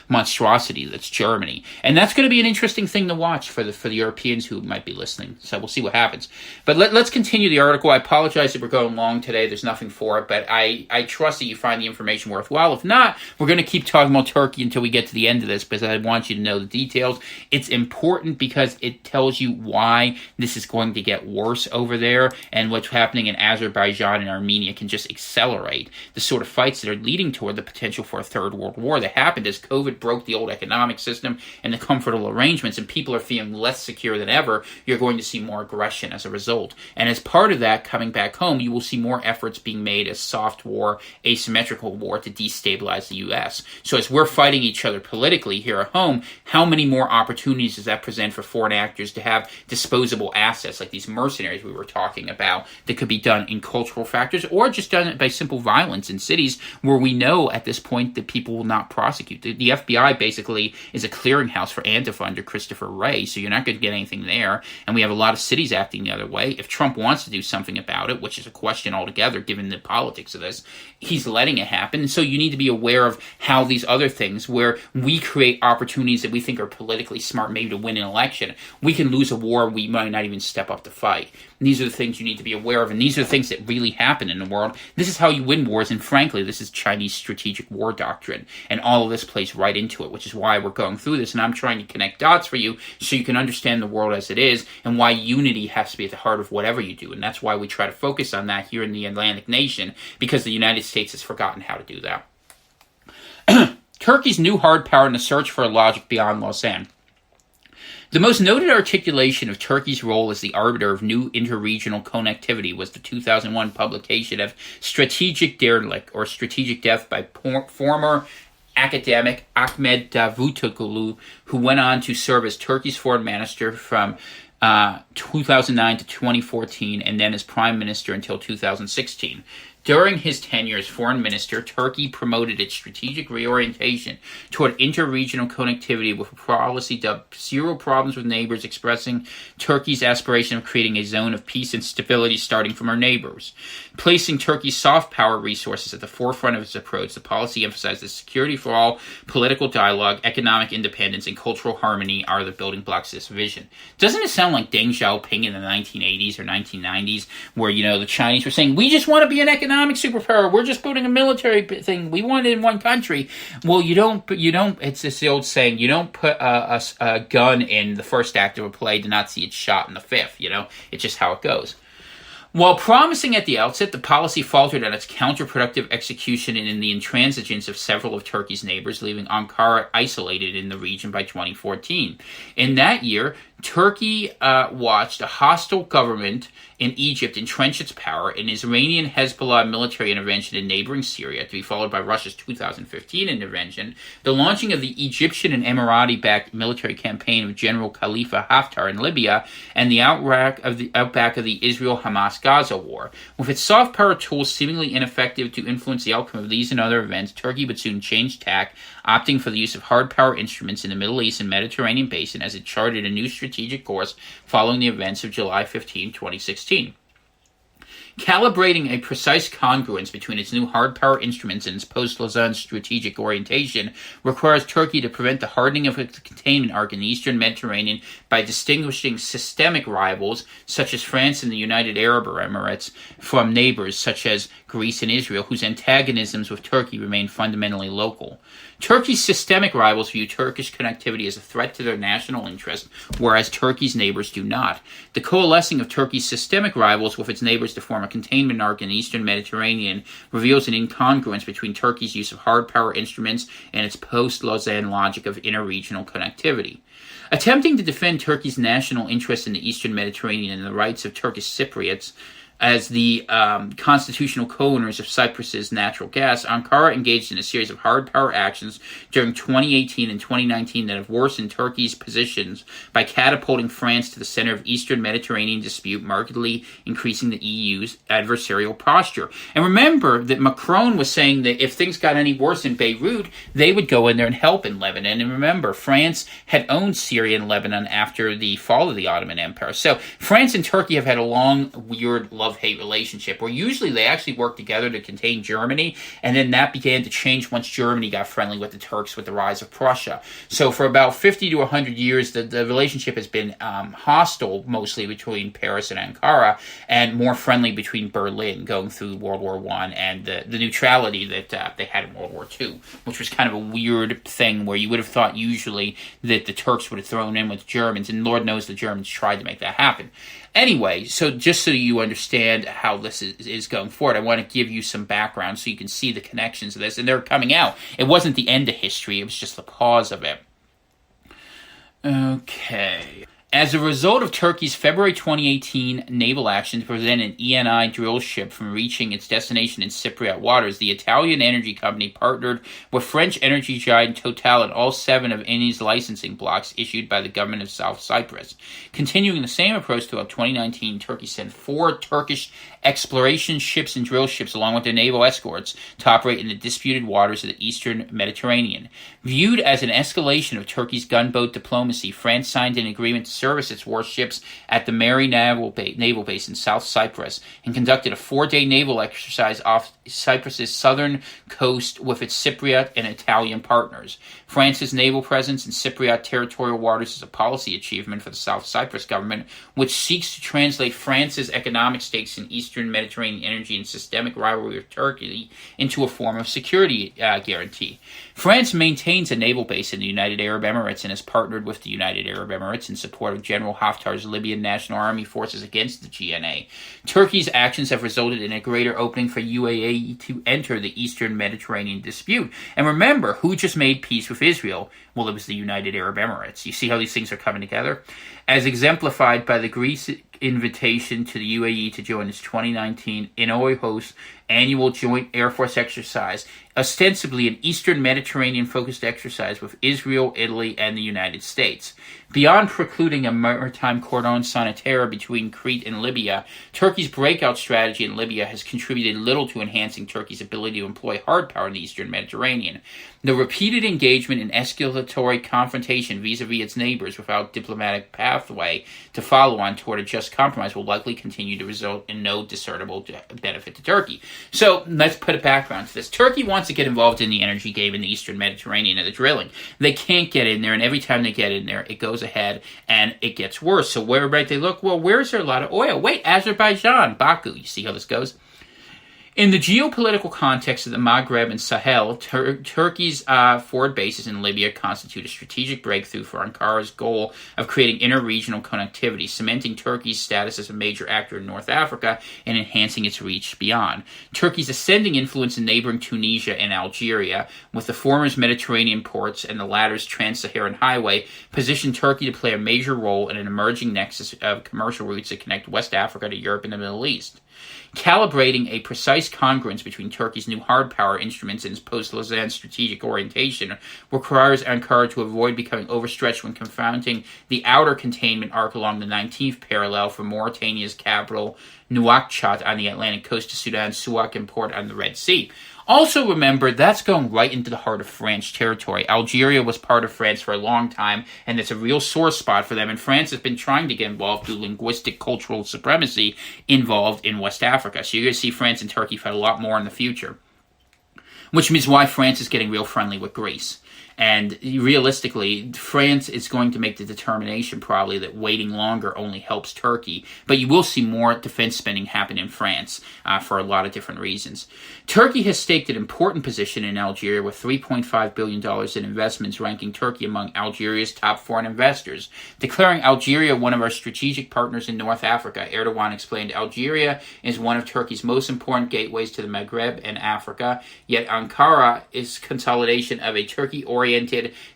A: monstrosity that's Germany. And that's going to be an interesting thing to watch for the Europeans who might be listening. So we'll see what happens. But let's continue the article. I apologize if we're going long today. There's nothing for it, but I trust that you find the information worthwhile. If not, we're going to keep talking about Turkey until we get to the end of this, because I want you to know the details. It's important because it tells you why this is going to get worse over there, and what's happening in Azerbaijan and Armenia can just accelerate the sort of fights that are leading toward the potential for a third world war that happened as COVID broke the old economic system and the comfortable arrangements, and people are feeling less secure than ever. You're going to see more aggression as a result. And as part of that, coming back home, you will see more efforts being made as soft war, asymmetrical war to destabilize the U.S. So as we're fighting each other politically here at home, how many more opportunities does that present for foreign actors to have disposable assets like these mercenaries we were talking about that could be done in cultural factors, or just done by simple violence in cities where we know at this point that people will not prosecute. The FBI basically is a clearinghouse for Antifa under Christopher Wray, so you're not going to get anything there, and we have a lot of cities acting the other way. If Trump wants to do something about it, which is a question altogether given the politics of this, he's letting it happen. And so you need to be aware of how these other things, where we create opportunities that we think are politically smart, maybe to win an election, we can lose a war we might not even step up to fight. And these are the things you need to be aware of, and these are the things that really happen in the world. This is how you win wars, and frankly, this is Chinese strategic war doctrine, and all of this plays right into it, which is why we're going through this, and I'm trying to connect dots for you so you can understand the world as it is, and why unity has to be at the heart of whatever you do, and that's why we try to focus on that here in the Atlantic nation, because the United States has forgotten how to do that. Turkey's new hard power in the search for a logic beyond Lausanne. The most noted articulation of Turkey's role as the arbiter of new interregional connectivity was the 2001 publication of Strategic Derelict, or Strategic Death, by former academic Ahmet Davutoglu, who went on to serve as Turkey's foreign minister from 2009 to 2014, and then as prime minister until 2016. During his tenure as foreign minister, Turkey promoted its strategic reorientation toward interregional connectivity with a policy dubbed Zero Problems with Neighbors, expressing Turkey's aspiration of creating a zone of peace and stability starting from our neighbors. Placing Turkey's soft power resources at the forefront of its approach, the policy emphasizes security for all, political dialogue, economic independence, and cultural harmony are the building blocks of this vision. Doesn't it sound like Deng Xiaoping in the 1980s or 1990s, where, the Chinese were saying, we just want to be an economic superpower. We're just building a military thing. We want it in one country. Well, you don't, it's this old saying, you don't put a gun in the first act of a play to not see it shot in the fifth, It's just how it goes. While promising at the outset, the policy faltered on its counterproductive execution and in the intransigence of several of Turkey's neighbors, leaving Ankara isolated in the region by 2014. In that year, Turkey watched a hostile government in Egypt entrench its power, an Iranian Hezbollah military intervention in neighboring Syria, to be followed by Russia's 2015 intervention, the launching of the Egyptian and Emirati-backed military campaign of General Khalifa Haftar in Libya, and the outback of the Israel-Hamas-Gaza war. With its soft power tools seemingly ineffective to influence the outcome of these and other events, Turkey would soon change tack, opting for the use of hard power instruments in the Middle East and Mediterranean basin as it charted a new strategic course following the events of July 15, 2016. Calibrating a precise congruence between its new hard power instruments and its post-Lausanne strategic orientation requires Turkey to prevent the hardening of its containment arc in the eastern Mediterranean by distinguishing systemic rivals, such as France and the United Arab Emirates, from neighbors, such as Greece and Israel, whose antagonisms with Turkey remain fundamentally local. Turkey's systemic rivals view Turkish connectivity as a threat to their national interest, whereas Turkey's neighbors do not. The coalescing of Turkey's systemic rivals with its neighbors to form a containment arc in the eastern Mediterranean reveals an incongruence between Turkey's use of hard power instruments and its post-Lausanne logic of interregional connectivity. Attempting to defend Turkey's national interest in the eastern Mediterranean and the rights of Turkish Cypriots as the constitutional co-owners of Cyprus's natural gas, Ankara engaged in a series of hard power actions during 2018 and 2019 that have worsened Turkey's positions by catapulting France to the center of eastern Mediterranean dispute, markedly increasing the EU's adversarial posture. And remember that Macron was saying that if things got any worse in Beirut, they would go in there and help in Lebanon. And remember, France had owned Syria and Lebanon after the fall of the Ottoman Empire. So France and Turkey have had a long, weird love-hate relationship where usually they actually worked together to contain Germany, and then that began to change once Germany got friendly with the Turks with the rise of Prussia. So for about 50 to 100 years, the relationship has been hostile, mostly between Paris and Ankara, and more friendly between Berlin, going through World War I and the neutrality that they had in World War II, which was kind of a weird thing where you would have thought usually that the Turks would have thrown in with Germans, and Lord knows the Germans tried to make that happen. Anyway, so just so you understand how this is going forward, I want to give you some background so you can see the connections of this. And they're coming out. It wasn't the end of history. It was just the cause of it. Okay. As a result of Turkey's February 2018 naval action to prevent an ENI drill ship from reaching its destination in Cypriot waters, the Italian energy company partnered with French energy giant Total in all 7 of Eni's licensing blocks issued by the government of South Cyprus. Continuing the same approach throughout 2019, Turkey sent 4 Turkish exploration ships and drill ships along with their naval escorts to operate in the disputed waters of the eastern Mediterranean. Viewed as an escalation of Turkey's gunboat diplomacy, France signed an agreement to service its warships at the Mary naval base in South Cyprus and conducted a 4-day naval exercise off Cyprus's southern coast with its Cypriot and Italian partners. France's naval presence in Cypriot territorial waters is a policy achievement for the South Cyprus government, which seeks to translate France's economic stakes in eastern Mediterranean energy and systemic rivalry with Turkey into a form of security guarantee. France maintains a naval base in the United Arab Emirates and has partnered with the United Arab Emirates in support of General Haftar's Libyan National Army forces against the GNA. Turkey's actions have resulted in a greater opening for UAE to enter the eastern Mediterranean dispute. And remember, who just made peace with Israel? Well, it was the United Arab Emirates. You see how these things are coming together? As exemplified by the Greece invitation to the UAE to join its 2019 INOI-host annual joint Air Force exercise, ostensibly an Eastern Mediterranean-focused exercise with Israel, Italy, and the United States. Beyond precluding a maritime cordon sanitaire between Crete and Libya, Turkey's breakout strategy in Libya has contributed little to enhancing Turkey's ability to employ hard power in the Eastern Mediterranean. The repeated engagement in escalatory confrontation vis-a-vis its neighbors without diplomatic pathway to follow on toward a just compromise will likely continue to result in no discernible benefit to Turkey. So let's put a background to this. Turkey wants to get involved in the energy game in the Eastern Mediterranean and the drilling. They can't get in there, and every time they get in there, it goes ahead and it gets worse. So where might they look? Well, where is there a lot of oil? Wait, Azerbaijan, Baku. You see how this goes? In the geopolitical context of the Maghreb and Sahel, Turkey's forward bases in Libya constitute a strategic breakthrough for Ankara's goal of creating interregional connectivity, cementing Turkey's status as a major actor in North Africa and enhancing its reach beyond. Turkey's ascending influence in neighboring Tunisia and Algeria, with the former's Mediterranean ports and the latter's trans-Saharan highway, position Turkey to play a major role in an emerging nexus of commercial routes that connect West Africa to Europe and the Middle East. Calibrating a precise congruence between Turkey's new hard power instruments and its post-Lausanne strategic orientation requires Ankara to avoid becoming overstretched when confronting the outer containment arc along the 19th parallel from Mauritania's capital, Nouakchott, on the Atlantic coast to Sudan's Souak and port on the Red Sea. Also remember, that's going right into the heart of French territory. Algeria was part of France for a long time, and it's a real sore spot for them, and France has been trying to get involved through linguistic cultural supremacy involved in West Africa. So you're going to see France and Turkey fight a lot more in the future, which means why France is getting real friendly with Greece. And realistically, France is going to make the determination probably that waiting longer only helps Turkey. But you will see more defense spending happen in France for a lot of different reasons. Turkey has staked an important position in Algeria with $3.5 billion in investments, ranking Turkey among Algeria's top foreign investors. Declaring Algeria one of our strategic partners in North Africa, Erdogan explained Algeria is one of Turkey's most important gateways to the Maghreb and Africa, yet Ankara's consolidation of a Turkey-oriented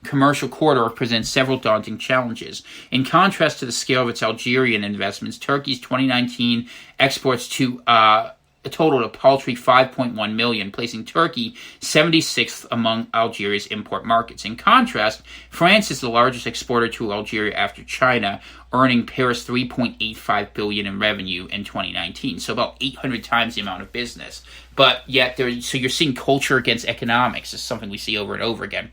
A: commercial corridor presents several daunting challenges. In contrast to the scale of its Algerian investments, Turkey's 2019 exports to a total of paltry 5.1 million, placing Turkey 76th among Algeria's import markets. In contrast, France is the largest exporter to Algeria after China, earning Paris $3.85 billion in revenue in 2019, so about 800 times the amount of business. But yet, so you're seeing culture against economics. This is something we see over and over again.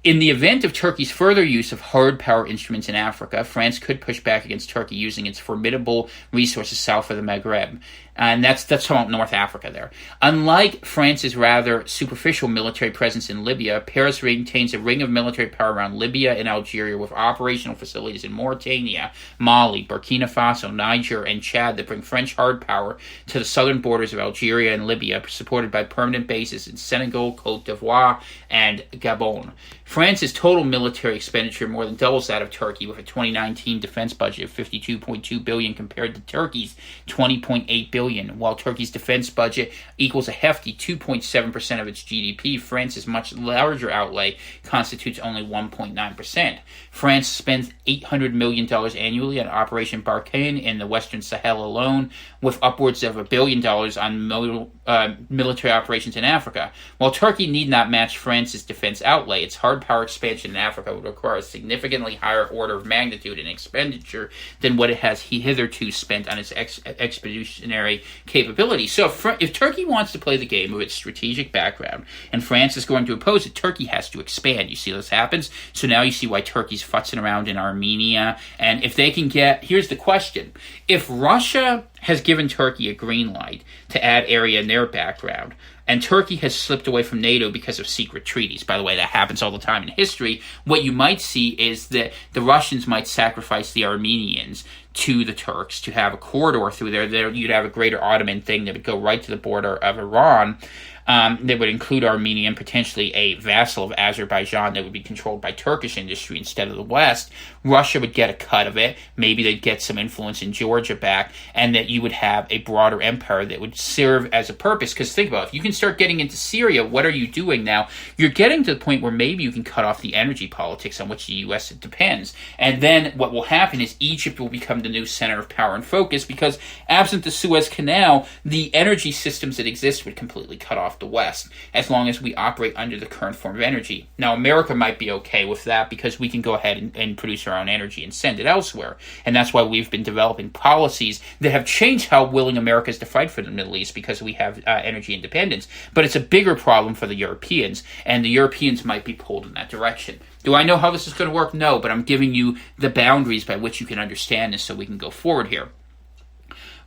A: In the event of Turkey's further use of hard power instruments in Africa, France could push back against Turkey using its formidable resources south of the Maghreb. And that's talking about North Africa there. Unlike France's rather superficial military presence in Libya, Paris maintains a ring of military power around Libya and Algeria with operational facilities in Mauritania, Mali, Burkina Faso, Niger, and Chad that bring French hard power to the southern borders of Algeria and Libya, supported by permanent bases in Senegal, Cote d'Ivoire, and Gabon. France's total military expenditure more than doubles that of Turkey, with a 2019 defense budget of $52.2 billion compared to Turkey's $20.8 billion. While Turkey's defense budget equals a hefty 2.7% of its GDP, France's much larger outlay constitutes only 1.9%. France spends $800 million annually on Operation Barkhane in the Western Sahel alone, with upwards of $1 billion on military operations in Africa. While Turkey need not match France's defense outlay, its hard power expansion in Africa would require a significantly higher order of magnitude in expenditure than what it has hitherto spent on its expeditionary capability. So if Turkey wants to play the game of its strategic background and France is going to oppose it, Turkey has to expand. You see this happens. So now you see why Turkey's futzing around in Armenia. And if they can here's the question. If Russia has given Turkey a green light to add area in their background, and Turkey has slipped away from NATO because of secret treaties. By the way, that happens all the time in history. What you might see is that the Russians might sacrifice the Armenians to the Turks to have a corridor through there. You'd have a greater Ottoman thing that would go right to the border of Iran. That would include Armenia and potentially a vassal of Azerbaijan that would be controlled by Turkish industry instead of the West. Russia would get a cut of it. Maybe they'd get some influence in Georgia back, and that you would have a broader empire that would serve as a purpose. Because think about it, if you can start getting into Syria, what are you doing now? You're getting to the point where maybe you can cut off the energy politics on which the U.S. depends. And then what will happen is Egypt will become the new center of power and focus, because absent the Suez Canal, the energy systems that exist would completely cut off the West, as long as we operate under the current form of energy. Now, America might be okay with that because we can go ahead and produce our own energy and send it elsewhere. And that's why we've been developing policies that have changed how willing America is to fight for the Middle East, because we have energy independence. But it's a bigger problem for the Europeans, and the Europeans might be pulled in that direction. Do I know how this is going to work? No, but I'm giving you the boundaries by which you can understand this so we can go forward here.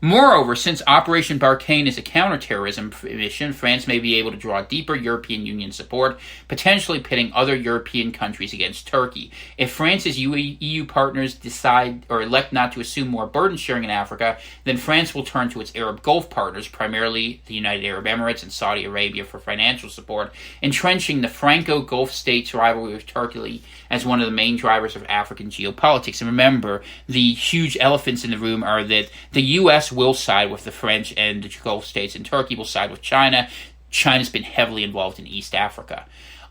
A: Moreover, since Operation Barkhane is a counterterrorism mission, France may be able to draw deeper European Union support, potentially pitting other European countries against Turkey. If France's EU partners decide or elect not to assume more burden sharing in Africa, then France will turn to its Arab Gulf partners, primarily the United Arab Emirates and Saudi Arabia, for financial support, entrenching the Franco-Gulf states' rivalry with Turkey as one of the main drivers of African geopolitics. And remember, the huge elephants in the room are that the U.S. will side with the French and the Gulf states, and Turkey will side with China. China's been heavily involved in East Africa.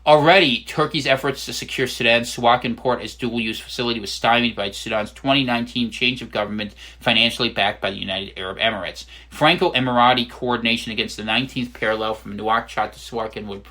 A: Already, Turkey's efforts to secure Sudan's Suakin port as dual-use facility was stymied by Sudan's 2019 change of government, financially backed by the United Arab Emirates. Franco-Emirati coordination against the 19th parallel from Nouakchott to Suakin would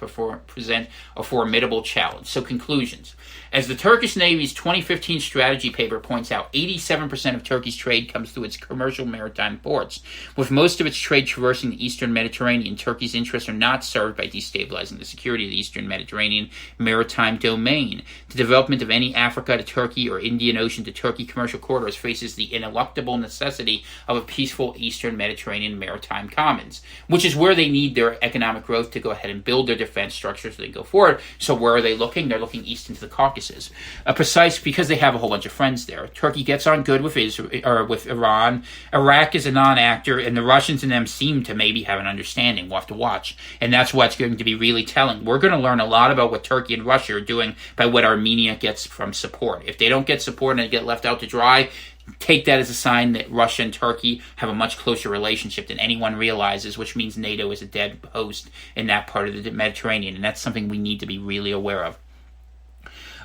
A: present a formidable challenge. So, conclusions. As the Turkish Navy's 2015 strategy paper points out, 87% of Turkey's trade comes through its commercial maritime ports. With most of its trade traversing the eastern Mediterranean, Turkey's interests are not served by destabilizing the security of the eastern Mediterranean maritime domain. The development of any Africa to Turkey or Indian Ocean to Turkey commercial corridors faces the ineluctable necessity of a peaceful eastern Mediterranean maritime commons, which is where they need their economic growth to go ahead and build their defense structures as they go forward. So where are they looking? They're looking east into the Caucasus. Because they have a whole bunch of friends there. Turkey gets on good with Israel, or with Iran. Iraq is a non-actor, and the Russians and them seem to maybe have an understanding. We'll have to watch. And that's what's going to be really telling. We're going to learn a lot about what Turkey and Russia are doing by what Armenia gets from support. If they don't get support and they get left out to dry, take that as a sign that Russia and Turkey have a much closer relationship than anyone realizes, which means NATO is a dead host in that part of the Mediterranean, and that's something we need to be really aware of.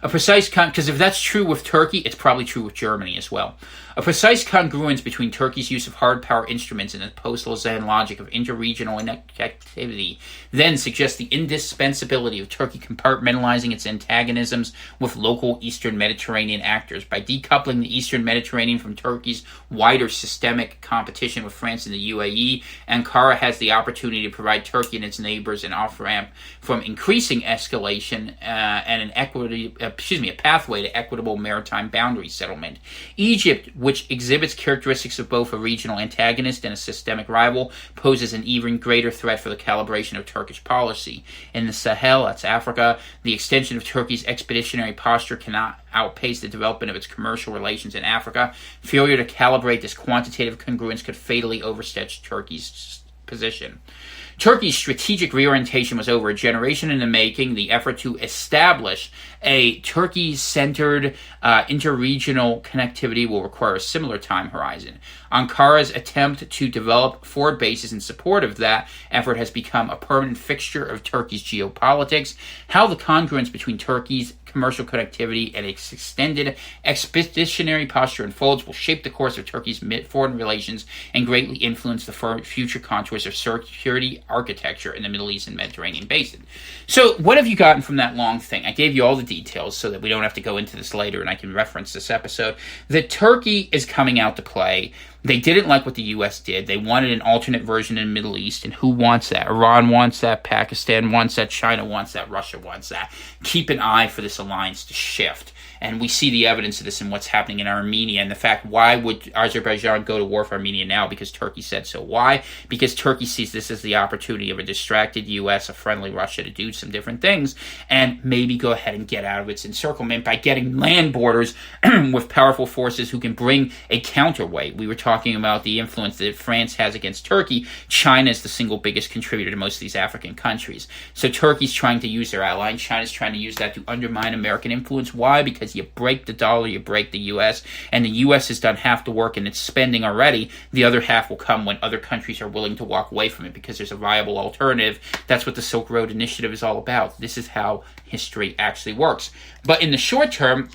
A: Because if that's true with Turkey, it's probably true with Germany as well. A precise congruence between Turkey's use of hard power instruments and the post-Lausanne logic of interregional activity then suggests the indispensability of Turkey compartmentalizing its antagonisms with local Eastern Mediterranean actors. By decoupling the Eastern Mediterranean from Turkey's wider systemic competition with France and the UAE, Ankara has the opportunity to provide Turkey and its neighbors an off-ramp from increasing escalation and a pathway to equitable maritime boundary settlement. Egypt, which exhibits characteristics of both a regional antagonist and a systemic rival, poses an even greater threat for the calibration of Turkish policy. In the Sahel, that's Africa, the extension of Turkey's expeditionary posture cannot outpace the development of its commercial relations in Africa. Failure to calibrate this quantitative congruence could fatally overstretch Turkey's position. Turkey's strategic reorientation was over a generation in the making. The effort to establish a Turkey-centered interregional connectivity will require a similar time horizon. Ankara's attempt to develop forward bases in support of that effort has become a permanent fixture of Turkey's geopolitics. How the congruence between Turkey's commercial connectivity and its extended expeditionary posture unfolds will shape the course of Turkey's foreign relations and greatly influence the future contours of security architecture in the Middle East and Mediterranean basin. So what have you gotten from that long thing? I gave you all the details so that we don't have to go into this later and I can reference this episode. That Turkey is coming out to play. They didn't like what the U.S. did. They wanted an alternate version in the Middle East, and who wants that? Iran wants that, Pakistan wants that, China wants that, Russia wants that. Keep an eye for this alliance to shift. And we see the evidence of this in what's happening in Armenia and the fact, why would Azerbaijan go to war for Armenia now? Because Turkey said so. Why? Because Turkey sees this as the opportunity of a distracted U.S., a friendly Russia to do some different things and maybe go ahead and get out of its encirclement by getting land borders with powerful forces who can bring a counterweight. We were talking about the influence that France has against Turkey. China is the single biggest contributor to most of these African countries. So Turkey's trying to use their ally, and China's trying to use that to undermine American influence. Why? Because you break the dollar, you break the U.S., and the U.S. has done half the work and it's spending already. The other half will come when other countries are willing to walk away from it because there's a viable alternative. That's what the Silk Road Initiative is all about. This is how history actually works. But in the short term,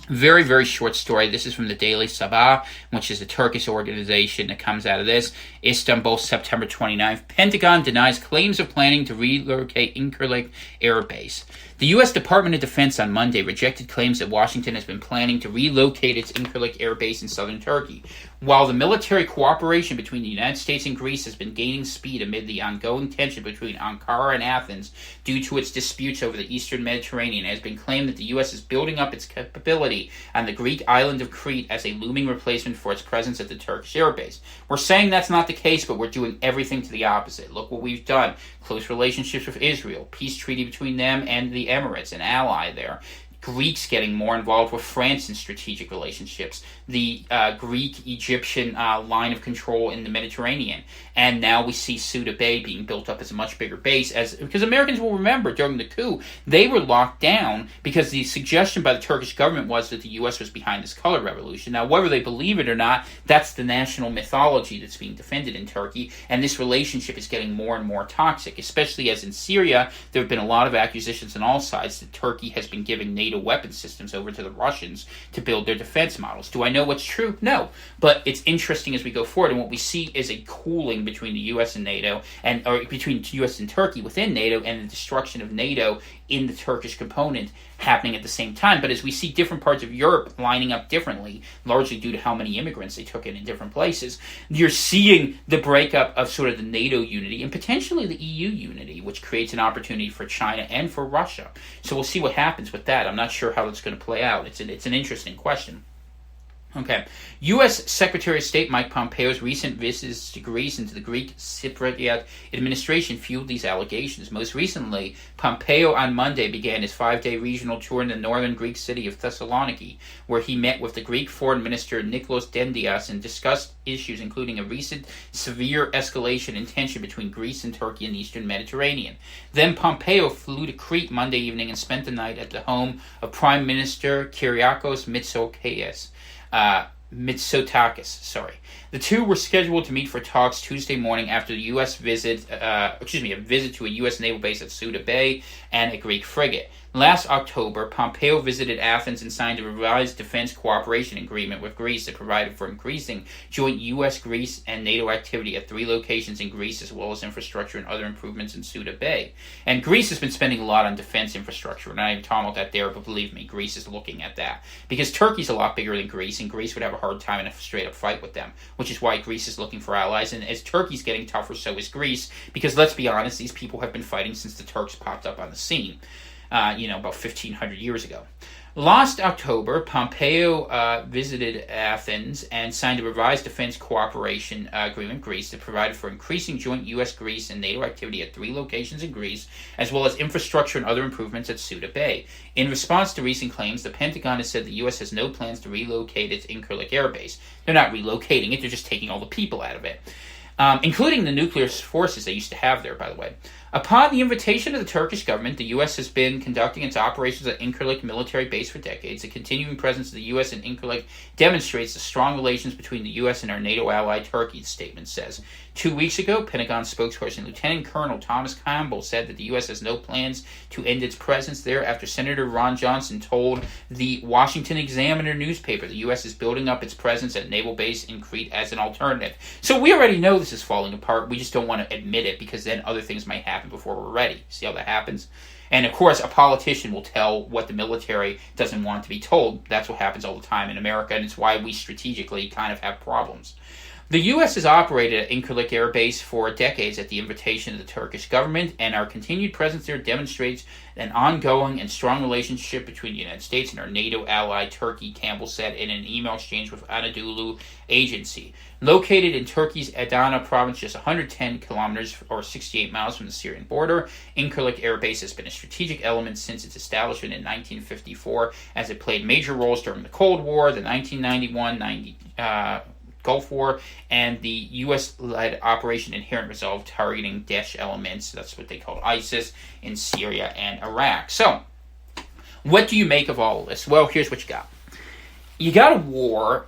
A: very, very short story. This is from the Daily Sabah, which is a Turkish organization that comes out of this. Istanbul, September 29th. Pentagon denies claims of planning to relocate Incirlik Air Base. The U.S. Department of Defense on Monday rejected claims that Washington has been planning to relocate its Incirlik Air Base in southern Turkey. While the military cooperation between the United States and Greece has been gaining speed amid the ongoing tension between Ankara and Athens due to its disputes over the eastern Mediterranean, it has been claimed that the U.S. is building up its capability on the Greek island of Crete as a looming replacement for its presence at the Turkish air base. We're saying that's not the case, but we're doing everything to the opposite. Look what we've done. Close relationships with Israel, peace treaty between them and the Emirates, an ally there. Greeks getting more involved with France in strategic relationships, the Greek-Egyptian line of control in the Mediterranean, and now we see Ceuta Bay being built up as a much bigger base, because Americans will remember during the coup, they were locked down because the suggestion by the Turkish government was that the U.S. was behind this color revolution. Now, whether they believe it or not, that's the national mythology that's being defended in Turkey, and this relationship is getting more and more toxic, especially as in Syria, there have been a lot of accusations on all sides that Turkey has been giving NATO weapon systems over to the Russians to build their defense models. Do I know what's true? No. But it's interesting as we go forward, and what we see is a cooling between the U.S. and NATO, or between the U.S. and Turkey within NATO, and the destruction of NATO in the Turkish component happening at the same time. But as we see different parts of Europe lining up differently, largely due to how many immigrants they took in different places, you're seeing the breakup of sort of the NATO unity and potentially the EU unity, which creates an opportunity for China and for Russia. So we'll see what happens with that. I'm not sure how it's going to play out. It's an interesting question. Okay. U.S. Secretary of State Mike Pompeo's recent visits to Greece and to the Greek Cypriot administration fueled these allegations. Most recently, Pompeo on Monday began his 5-day regional tour in the northern Greek city of Thessaloniki, where he met with the Greek Foreign Minister Nikos Dendias and discussed issues including a recent severe escalation in tension between Greece and Turkey in the eastern Mediterranean. Then Pompeo flew to Crete Monday evening and spent the night at the home of Prime Minister Kyriakos Mitsotakis. The two were scheduled to meet for talks Tuesday morning after the U.S. a visit to a U.S. naval base at Ceuta Bay and a Greek frigate. Last October, Pompeo visited Athens and signed a revised defense cooperation agreement with Greece that provided for increasing joint U.S., Greece, and NATO activity at 3 locations in Greece, as well as infrastructure and other improvements in Ceuta Bay. And Greece has been spending a lot on defense infrastructure. We're not even talking about that there, but believe me, Greece is looking at that. Because Turkey's a lot bigger than Greece, and Greece would have a hard time in a straight-up fight with them, which is why Greece is looking for allies. And as Turkey's getting tougher, so is Greece, because let's be honest, these people have been fighting since the Turks popped up on the scene. About 1,500 years ago. Last October, Pompeo visited Athens and signed a revised defense cooperation agreement with Greece that provided for increasing joint U.S., Greece, and NATO activity at 3 locations in Greece, as well as infrastructure and other improvements at Ceuta Bay. In response to recent claims, the Pentagon has said the U.S. has no plans to relocate its Incirlik Air Base. They're not relocating it, they're just taking all the people out of it, including the nuclear forces they used to have there, by the way. Upon the invitation of the Turkish government, the U.S. has been conducting its operations at Incirlik military base for decades. The continuing presence of the U.S. in Incirlik demonstrates the strong relations between the U.S. and our NATO ally Turkey, the statement says. 2 weeks ago, Pentagon spokesperson Lieutenant Colonel Thomas Campbell said that the U.S. has no plans to end its presence there after Senator Ron Johnson told the Washington Examiner newspaper the U.S. is building up its presence at naval base in Crete as an alternative. So we already know this is falling apart. We just don't want to admit it because then other things might happen before we're ready. See how that happens? And of course, a politician will tell what the military doesn't want to be told. That's what happens all the time in America, and it's why we strategically kind of have problems. The U.S. has operated at Incirlik Air Base for decades at the invitation of the Turkish government, and our continued presence there demonstrates an ongoing and strong relationship between the United States and our NATO ally Turkey, Campbell said in an email exchange with Anadolu Agency. Located in Turkey's Adana province, just 110 kilometers or 68 miles from the Syrian border, Incirlik Air Base has been a strategic element since its establishment in 1954, as it played major roles during the Cold War, the 1991-90 Gulf War, and the U.S.-led Operation Inherent Resolve targeting Daesh elements, that's what they called ISIS, in Syria and Iraq. So, what do you make of all of this? Well, here's what you got. You got a war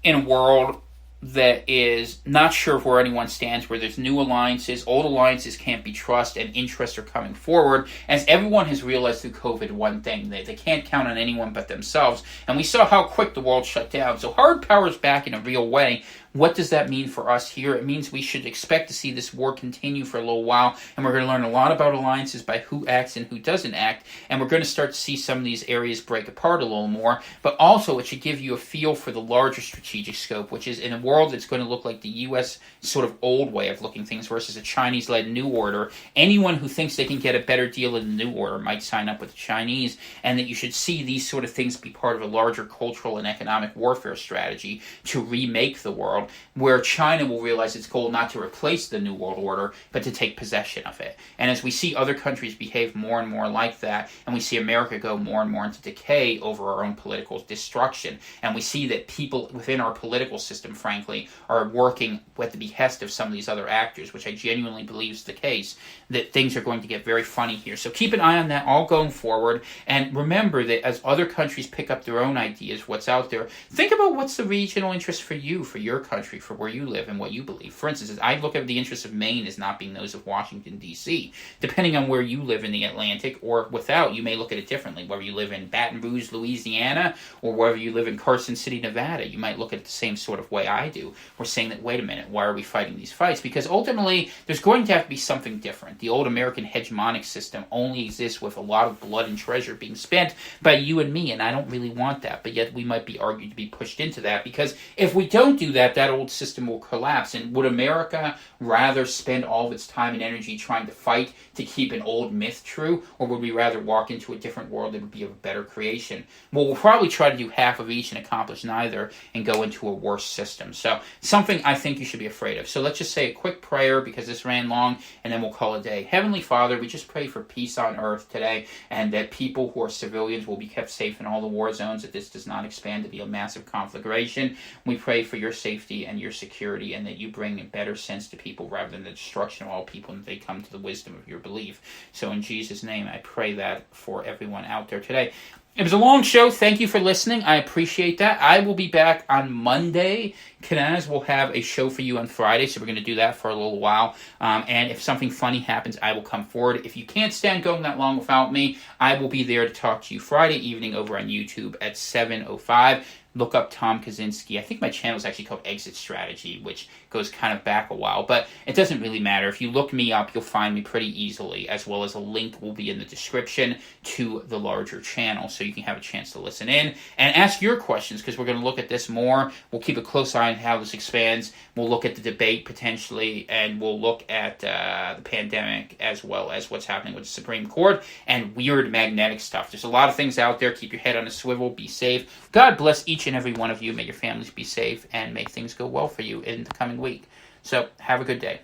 A: in a world that is not sure of where anyone stands, where there's new alliances, old alliances can't be trusted, and interests are coming forward, as everyone has realized through COVID one thing, they can't count on anyone but themselves, and we saw how quick the world shut down. So hard power is back in a real way. What does that mean for us here? It means we should expect to see this war continue for a little while, and we're going to learn a lot about alliances by who acts and who doesn't act, and we're going to start to see some of these areas break apart a little more, but also it should give you a feel for the larger strategic scope, which is in a world that's going to look like the U.S. sort of old way of looking things versus a Chinese-led New Order. Anyone who thinks they can get a better deal in the New Order might sign up with the Chinese, and that you should see these sort of things be part of a larger cultural and economic warfare strategy to remake the world world, where China will realize its goal not to replace the New World Order, but to take possession of it. And as we see other countries behave more and more like that, and we see America go more and more into decay over our own political destruction, and we see that people within our political system, frankly, are working at the behest of some of these other actors, which I genuinely believe is the case, that things are going to get very funny here. So keep an eye on that all going forward, and remember that as other countries pick up their own ideas, what's out there, think about what's the regional interest for you, for your country, for where you live and what you believe. For instance, I look at the interests of Maine as not being those of Washington, D.C. Depending on where you live in the Atlantic or without, you may look at it differently. Whether you live in Baton Rouge, Louisiana, or whether you live in Carson City, Nevada, you might look at it the same sort of way I do. We're saying that, wait a minute, why are we fighting these fights? Because ultimately, there's going to have to be something different. The old American hegemonic system only exists with a lot of blood and treasure being spent by you and me, and I don't really want that, but yet we might be argued to be pushed into that, because if we don't do that, that old system will collapse. And would America rather spend all of its time and energy trying to fight to keep an old myth true, or would we rather walk into a different world that would be of a better creation? Well, we'll probably try to do half of each and accomplish neither and go into a worse system. So something I think you should be afraid of. So let's just say a quick prayer, because this ran long, and then we'll call it a day. Heavenly Father, we just pray for peace on earth today, and that people who are civilians will be kept safe in all the war zones, that this does not expand to be a massive conflagration. We pray for your safety and your security, and that you bring a better sense to people rather than the destruction of all people, and they come to the wisdom of your belief. So in Jesus' name, I pray that for everyone out there today. It was a long show. Thank you for listening. I appreciate that. I will be back on Monday. Kanaz will have a show for you on Friday, so we're going to do that for a little while. And if something funny happens, I will come forward. If you can't stand going that long without me, I will be there to talk to you Friday evening over on YouTube at 7:05. Look up Tom Kawczynski. I think my channel is actually called Exit Strategy, which goes kind of back a while, but it doesn't really matter. If you look me up, you'll find me pretty easily, as well as a link will be in the description to the larger channel, so you can have a chance to listen in and ask your questions, because we're going to look at this more. We'll keep a close eye on how this expands. We'll look at the debate potentially, and we'll look at the pandemic, as well as what's happening with the Supreme Court and weird magnetic stuff. There's a lot of things out there. Keep your head on a swivel. Be safe. God bless each and every one of you. May your families be safe, and may things go well for you in the coming week. So, have a good day.